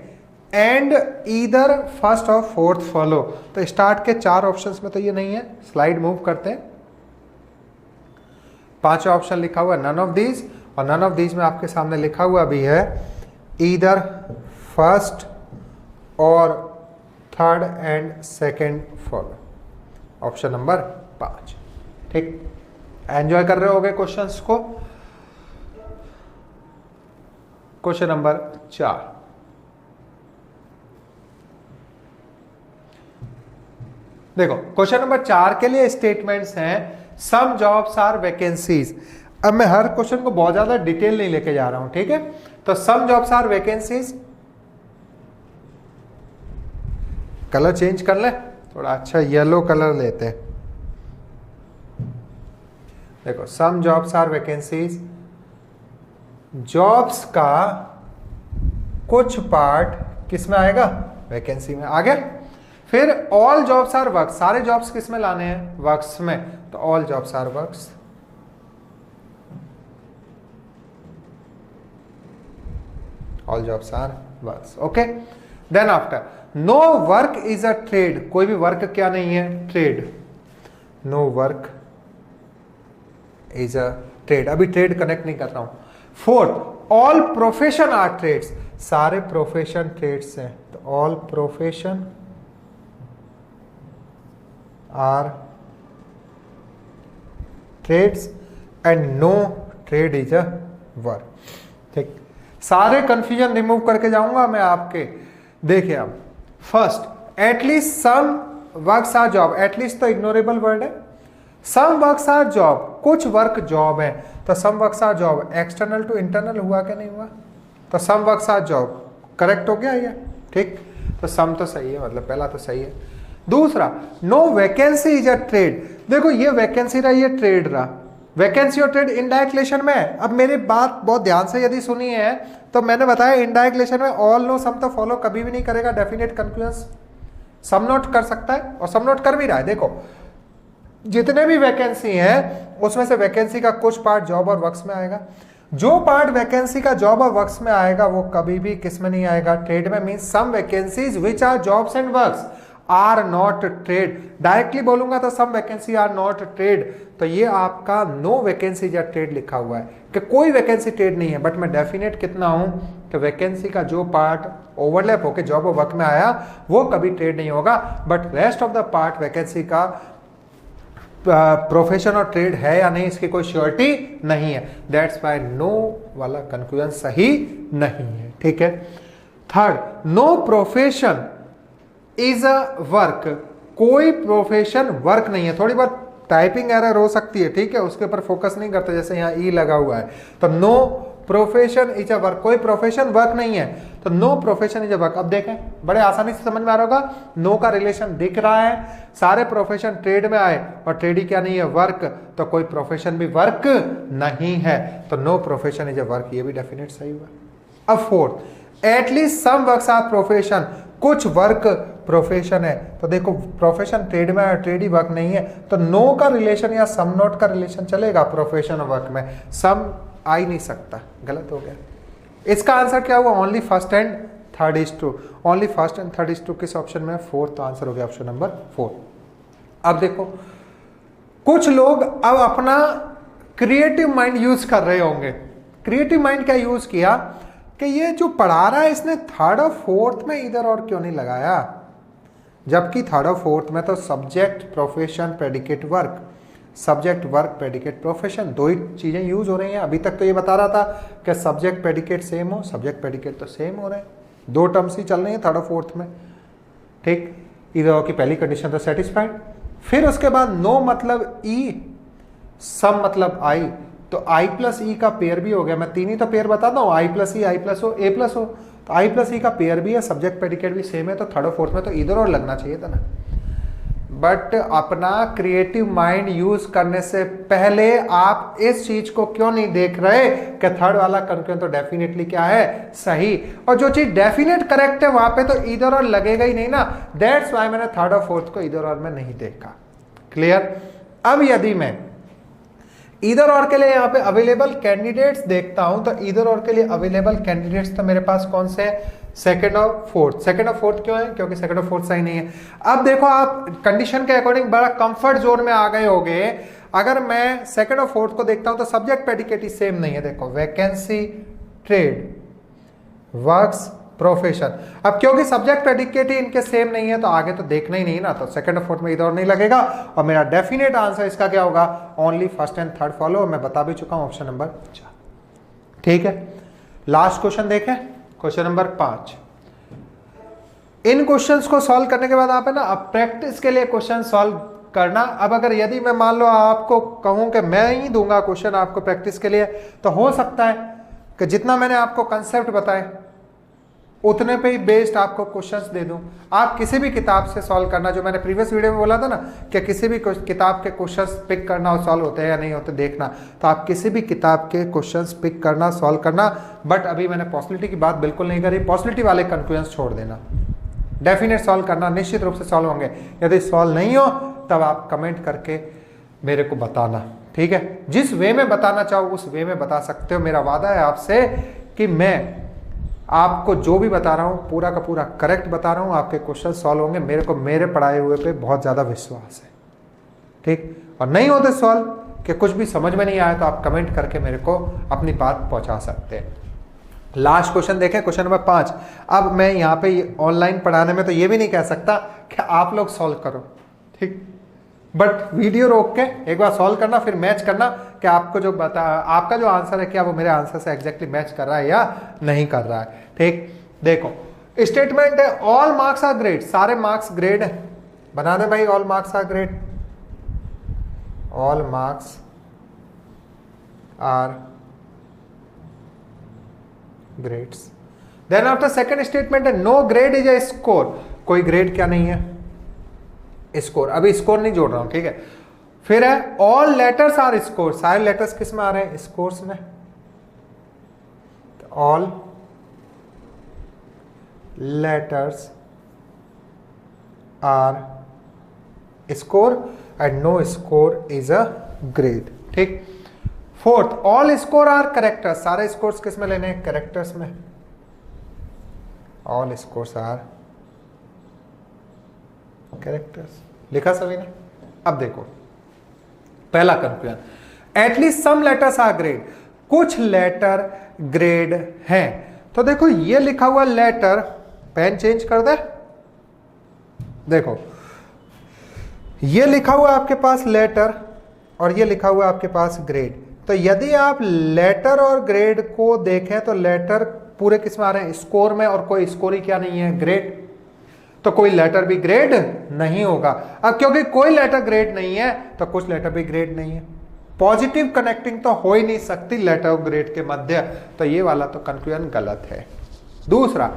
and either first और फोर्थ फॉलो, तो स्टार्ट के 4 ऑप्शंस में तो ये नहीं है, स्लाइड मूव करते हैं, 5 ऑप्शन लिखा हुआ है नन ऑफ दीज, और नन ऑफ दीज में आपके सामने लिखा हुआ भी है ईदर फर्स्ट और third and second follow, option number 5। ठीक, एंजॉय कर रहे होगे क्वेश्चंस को। क्वेश्चन नंबर 4, देखो क्वेश्चन नंबर 4 के लिए स्टेटमेंट्स हैं सम जॉब्स आर वैकेंसीज। अब मैं हर क्वेश्चन को बहुत ज्यादा डिटेल नहीं लेके जा रहा हूं, ठीक है, तो some jobs are vacancies, colour change कर ले, थोड़ा अच्छा येलो कलर लेते हैं, देखो some jobs are vacancies, jobs का कुछ पार्ट किस में आएगा, वैकेंसी में, आगे फिर ऑल जॉब्स आर वर्क्स, सारे जॉब्स किस में लाने हैं, वर्क्स में, तो all jobs are works, all jobs are works. Okay, then after no work is a trade. कोई भी वर्क क्या नहीं है? Trade. No work is a trade. अभी ट्रेड कनेक्ट नहीं कर रहा हूं. Fourth, all profession are trades. सारे प्रोफेशन ट्रेड्स हैं. तो all profession are trades and no trade is a work. ठीक, सारे कंफ्यूजन रिमूव करके जाऊंगा मैं आपके. देखिए अब first, at least some works are job. At least तो इग्नोरेबल वर्ड है. सम वर्क्स आर जॉब, कुछ वर्क जॉब है. तो some works are job external to internal हुआ क्या? नहीं हुआ. तो some works are job correct हो गया ये. ठीक, तो सम तो सही है, मतलब पहला तो सही है. दूसरा, no vacancy is a trade. देखो ये वैकेंसी रहा, ये ट्रेड रहा. वैकेंसी और ट्रेड इनडायरेक्ट रिलेशन में है. अब मेरी बात बहुत ध्यान से यदि सुनी है तो मैंने बताया इनडायरेक्ट रिलेशन में ऑल नो सम तो फॉलो कभी भी नहीं करेगा. डेफिनेट कंक्लूजन सम नोट कर सकता है और सम नोट कर भी रहा है. देखो जितने भी वैकेंसी हैं उसमें से वैकेंसी का कुछ पार्ट जॉब और वर्क्स में आएगा. जो पार्ट वैकेंसी का जॉब और वर्क्स में आएगा वो कभी भी किस में नहीं आएगा? ट्रेड में. Means some vacancies which are jobs and works are not trade. Directly बोलूंगा तो some vacancy are not trade. तो ये आपका नो वैकेंसी या ट्रेड लिखा हुआ है कि कोई वैकेंसी ट्रेड नहीं है. बट मैं डेफिनेट कितना हूं कि वैकेंसी का जो पार्ट ओवरलैप होकर जॉब और वर्क में आया वो कभी ट्रेड नहीं होगा. But rest of the part vacancy का प्रोफेशन और ट्रेड है या नहीं इसकी कोई श्योरिटी नहीं है. दैट्स वाई नो वाला कंक्लूजन सही नहीं है. ठीक है. Third, no profession is a work. कोई प्रोफेशन वर्क नहीं है. थोड़ी बहुत टाइपिंग एरर हो सकती है, ठीक है, उसके ऊपर फोकस नहीं करते. जैसे यहाँ ई लगा हुआ है तो no profession is a work. कोई प्रोफेशन वर्क नहीं है तो no profession is a work. अब देखें बड़े आसानी से समझ में आ रहा होगा. नो का रिलेशन दिख रहा है. सारे प्रोफेशन ट्रेड में आए और ट्रेड ही क्या नहीं है? वर्क. तो कोई प्रोफेशन भी वर्क नहीं है. तो no profession is a work, ये भी डेफिनेट सही हुआ. अब fourth, at least some works are profession. कुछ वर्क प्रोफेशन है. तो देखो प्रोफेशन ट्रेड में है, ट्रेड ही वर्क नहीं है. तो नो का रिलेशन या सम नोट का रिलेशन चलेगा प्रोफेशन और वर्क में. सम आ ही नहीं सकता, गलत हो गया. इसका आंसर क्या हुआ? Only first and third is true. Only first and third is true किस ऑप्शन में? फोर्थ. तो आंसर हो गया ऑप्शन नंबर 4. अब देखो कुछ लोग अब अपना क्रिएटिव माइंड यूज कर रहे होंगे. क्रिएटिव माइंड क्या यूज किया कि ये जो पढ़ा रहा है इसने थर्ड और फोर्थ में इधर और क्यों नहीं लगाया, जबकि थर्ड और फोर्थ में तो subject profession predicate work, subject work predicate profession, दो ही चीजें यूज हो रही हैं. अभी तक तो ये बता रहा था कि सब्जेक्ट प्रेडिकेट सेम हो, सब्जेक्ट प्रेडिकेट तो सेम हो रहे हैं. दो टर्म्स ही चल रही हैं थर्ड और फोर्थ में. ठीक, इधर की पहली कंडीशन तो सेटिस्फाइड. फिर उसके बाद नो मतलब ई, सम मतलब आई. तो आई प्लस ई का पेयर भी हो गया. मैं तीन ही तो पेयर बताता हूँ, आई प्लस ई, आई प्लस ओ, ए प्लस ओ. तो आई प्लस ई का पेयर भी है, सब्जेक्ट प्रेडिकेट भी सेम है. तो थर्ड और फोर्थ में तो इधर और लगना चाहिए था ना. बट अपना क्रिएटिव माइंड यूज करने से पहले आप इस चीज को क्यों नहीं देख रहे कि थर्ड वाला कंक्लूजन तो डेफिनेटली क्या है? सही. और जो चीज डेफिनेट करेक्ट है वहां पे तो इधर और लगेगा ही नहीं ना. दैट्स वाई मैंने थर्ड और फोर्थ को इधर और में नहीं देखा. क्लियर. अब यदि मैं इधर और के लिए यहाँ पे अवेलेबल कैंडिडेट्स देखता हूं तो इधर और के लिए अवेलेबल कैंडिडेट्स तो मेरे पास कौन से हैं? सेकंड और फोर्थ. सेकंड और फोर्थ क्यों है? क्योंकि सेकंड और फोर्थ सही नहीं है. अब देखो आप कंडीशन के अकॉर्डिंग बड़ा कंफर्ट जोन में आ गए होंगे. अगर मैं सेकंड और फोर्थ को देखता हूं तो सब्जेक्ट प्रेडिकेट ही सेम नहीं है. देखो वैकेंसी ट्रेड वर्क्स प्रोफेशन. अब क्योंकि सब्जेक्ट प्रेडिकेट ही इनके सेम नहीं है तो आगे तो देखना ही नहीं ना. तो सेकंड और फोर्थ में इधर और नहीं लगेगा. और मेरा डेफिनेट आंसर इसका क्या होगा? Only first and third follow. मैं बता भी चुका हूं ऑप्शन नंबर 4. ठीक है. लास्ट क्वेश्चन देखें, क्वेश्चन नंबर 5. इन क्वेश्चंस को सॉल्व करने के बाद आप है ना अब प्रैक्टिस के लिए क्वेश्चन सॉल्व करना. अब अगर यदि मैं मान लो आपको कहूं कि मैं ही दूंगा क्वेश्चन आपको प्रैक्टिस के लिए तो हो सकता है कि जितना मैंने आपको कंसेप्ट बताए उतने पे ही बेस्ड आपको क्वेश्चंस दे दूं. आप किसी भी किताब से सॉल्व करना, जो मैंने प्रीवियस वीडियो में बोला था ना कि किसी भी किताब के क्वेश्चंस पिक करना और सॉल्व होते हैं या नहीं होते देखना. तो आप किसी भी किताब के क्वेश्चंस पिक करना, सॉल्व करना. बट अभी मैंने पॉसिबिलिटी की बात बिल्कुल नहीं करी. पॉसिबिलिटी वाले कंक्लूजन छोड़ देना. डेफिनेट सॉल्व करना, निश्चित रूप से सॉल्व होंगे. यदि सॉल्व नहीं हो तब आप कमेंट करके मेरे को बताना. ठीक है. जिस वे में बताना चाहो उस वे में बता सकते हो. मेरा वादा है आपसे कि मैं आपको जो भी बता रहा हूँ पूरा का पूरा करेक्ट बता रहा हूँ, आपके क्वेश्चन सॉल्व होंगे, मेरे को मेरे पढ़ाए हुए पे बहुत ज़्यादा विश्वास है, ठीक। और नहीं होते सॉल्व कि कुछ भी समझ में नहीं आया तो आप कमेंट करके मेरे को अपनी बात पहुँचा सकते हैं। लास्ट क्वेश्चन देखें, क्वेश्चन नंबर 5। अब मैं यहाँ पे ऑनलाइन पढ़ाने में तो ये भी नहीं कह सकता कि आप लोग सॉल्व करो, ठीक, बट वीडियो रोक के एक बार सॉल्व करना, फिर मैच करना कि आपको जो आपका जो आंसर है क्या वो मेरे आंसर से एग्जैक्टली मैच कर रहा है या नहीं कर रहा है, ठीक। देखो स्टेटमेंट है ऑल मार्क्स आर ग्रेड, सारे मार्क्स ग्रेड है, बना दे भाई all marks are grade, all marks are grades. Then after second statement है no grade is a score, कोई ग्रेड क्या नहीं है, स्कोर, अभी स्कोर नहीं जोड़ रहा हूं, ठीक है। फिर है ऑल लेटर्स आर स्कोर, सारे लेटर्स किस में आ रहे हैं, स्कोर्स में, all letters are score and no score is a grade, ठीक। Fourth all score are characters, सारे स्कोर्स किस में लेने हैं, कैरेक्टर्स में, ऑल स्कोर्स आर कैरेक्टर्स, लिखा सभी ने। अब देखो पहला confusion, at least some letters are grade, कुछ लेटर ग्रेड हैं, तो देखो ये लिखा हुआ लेटर, पेन चेंज कर दे, देखो ये लिखा हुआ आपके पास लेटर और ये लिखा हुआ आपके पास ग्रेड, तो यदि आप लेटर और ग्रेड को देखें तो लेटर पूरे किस में आ रहे हैं, स्कोर में, और कोई स्कोर ही क्या नहीं है, ग्रेड, तो कोई लेटर भी ग्रेड नहीं होगा। अब क्योंकि कोई लेटर ग्रेड नहीं है तो कुछ लेटर भी ग्रेड नहीं है, पॉजिटिव कनेक्टिंग तो हो ही नहीं सकती लेटर और ग्रेड के मध्य, तो ये वाला तो कंक्लूजन गलत है। दूसरा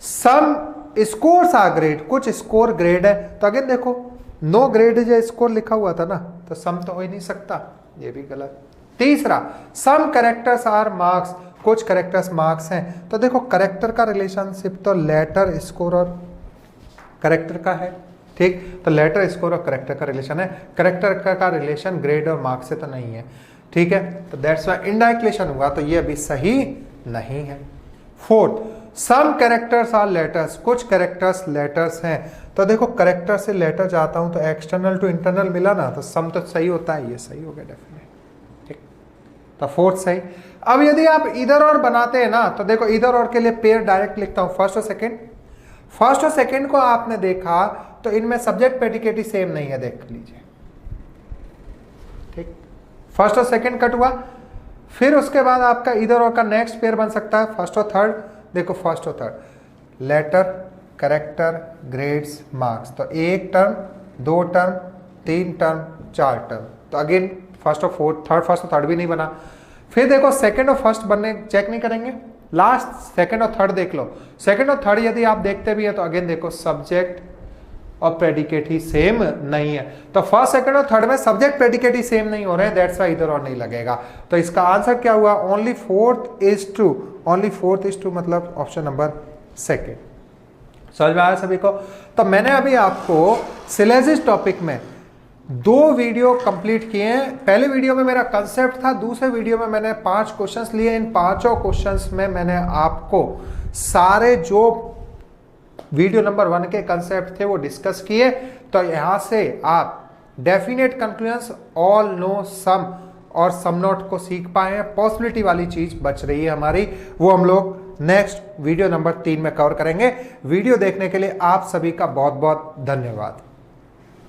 सम स्कोर्स आर ग्रेड, कुछ स्कोर ग्रेड है, तो अगेन देखो नो ग्रेड जो स्कोर लिखा हुआ था ना, तो सम तो हो ही नहीं सकता, ये भी गलत। तीसरा सम कैरेक्टर्स आर मार्क्स, कुछ कैरेक्टर्स मार्क्स हैं, तो देखो कैरेक्टर का रिलेशनशिप तो लेटर स्कोर और कैरेक्टर का है, ठीक, तो लेटर स्कोर और कैरेक्टर का रिलेशन है, कैरेक्टर का रिलेशन ग्रेड और मार्क्स से तो नहीं है, ठीक है, तो दैट्स व्हाई इनडायरेक्ट रिलेशन हुआ, तो ये अभी सही नहीं है। Fourth some characters are letters, कुछ कैरेक्टर्स लेटर्स हैं, तो देखो कैरेक्टर से लेटर जाता हूं तो एक्सटर्नल टू इंटरनल मिला ना, तो सम तो सही होता है, ये सही हो गया डेफिनेट, ठीक, तो फोर्थ सही। अब यदि आप इधर और बनाते हैं ना, तो देखो इधर और के लिए पेयर डायरेक्ट लिखता हूं, फर्स्ट और सेकेंड, फर्स्ट और सेकेंड को आपने देखा तो इनमें सब्जेक्ट प्रेडिकेट ही सेम नहीं है, देख लीजिए, ठीक, फर्स्ट और सेकेंड कट हुआ, फिर उसके बाद आपका इधर और का नेक्स्ट पेयर बन सकता है फर्स्ट और थर्ड, देखो फर्स्ट और third letter character grades marks, तो एक टर्म, दो टर्म, तीन टर्म, चार टर्म, तो अगेन फर्स्ट और फोर्थ, थर्ड फर्स्ट और थर्ड भी नहीं बना। फिर देखो सेकंड और फर्स्ट बनने चेक नहीं करेंगे, लास्ट सेकंड और थर्ड देख लो, सेकंड और थर्ड यदि आप देखते भी है तो अगेन देखो सब्जेक्ट और प्रेडिकेट ही सेम नहीं है, तो फर्स्ट सेकंड और थर्ड में सब्जेक्ट प्रेडिकेट ही सेम नहीं हो रहे हैं, दैट्स व्हाई इधर और नहीं लगेगा, तो इसका आंसर क्या हुआ, only fourth is true, only fourth is true, मतलब ऑप्शन नंबर सेकंड। समझ में आया सभी को? तो मैंने अभी आपको सिलेजिस टॉपिक में 2 वीडियो कंप्लीट किए हैं। पहले वीडियो में मेरा कंसेप्ट था, दूसरे वीडियो में मैंने 5 क्वेश्चंस लिए, इन 5 क्वेश्चंस में मैंने आपको सारे जो वीडियो नंबर 1 के कंसेप्ट थे वो डिस्कस किए, तो यहां से आप डेफिनेट कंक्लूजन्स, ऑल, नो, सम और सम नॉट को सीख पाए हैं। पॉसिबिलिटी वाली चीज बच रही है हमारी, वो हम लोग नेक्स्ट वीडियो नंबर 3 में कवर करेंगे। वीडियो देखने के लिए आप सभी का बहुत बहुत धन्यवाद।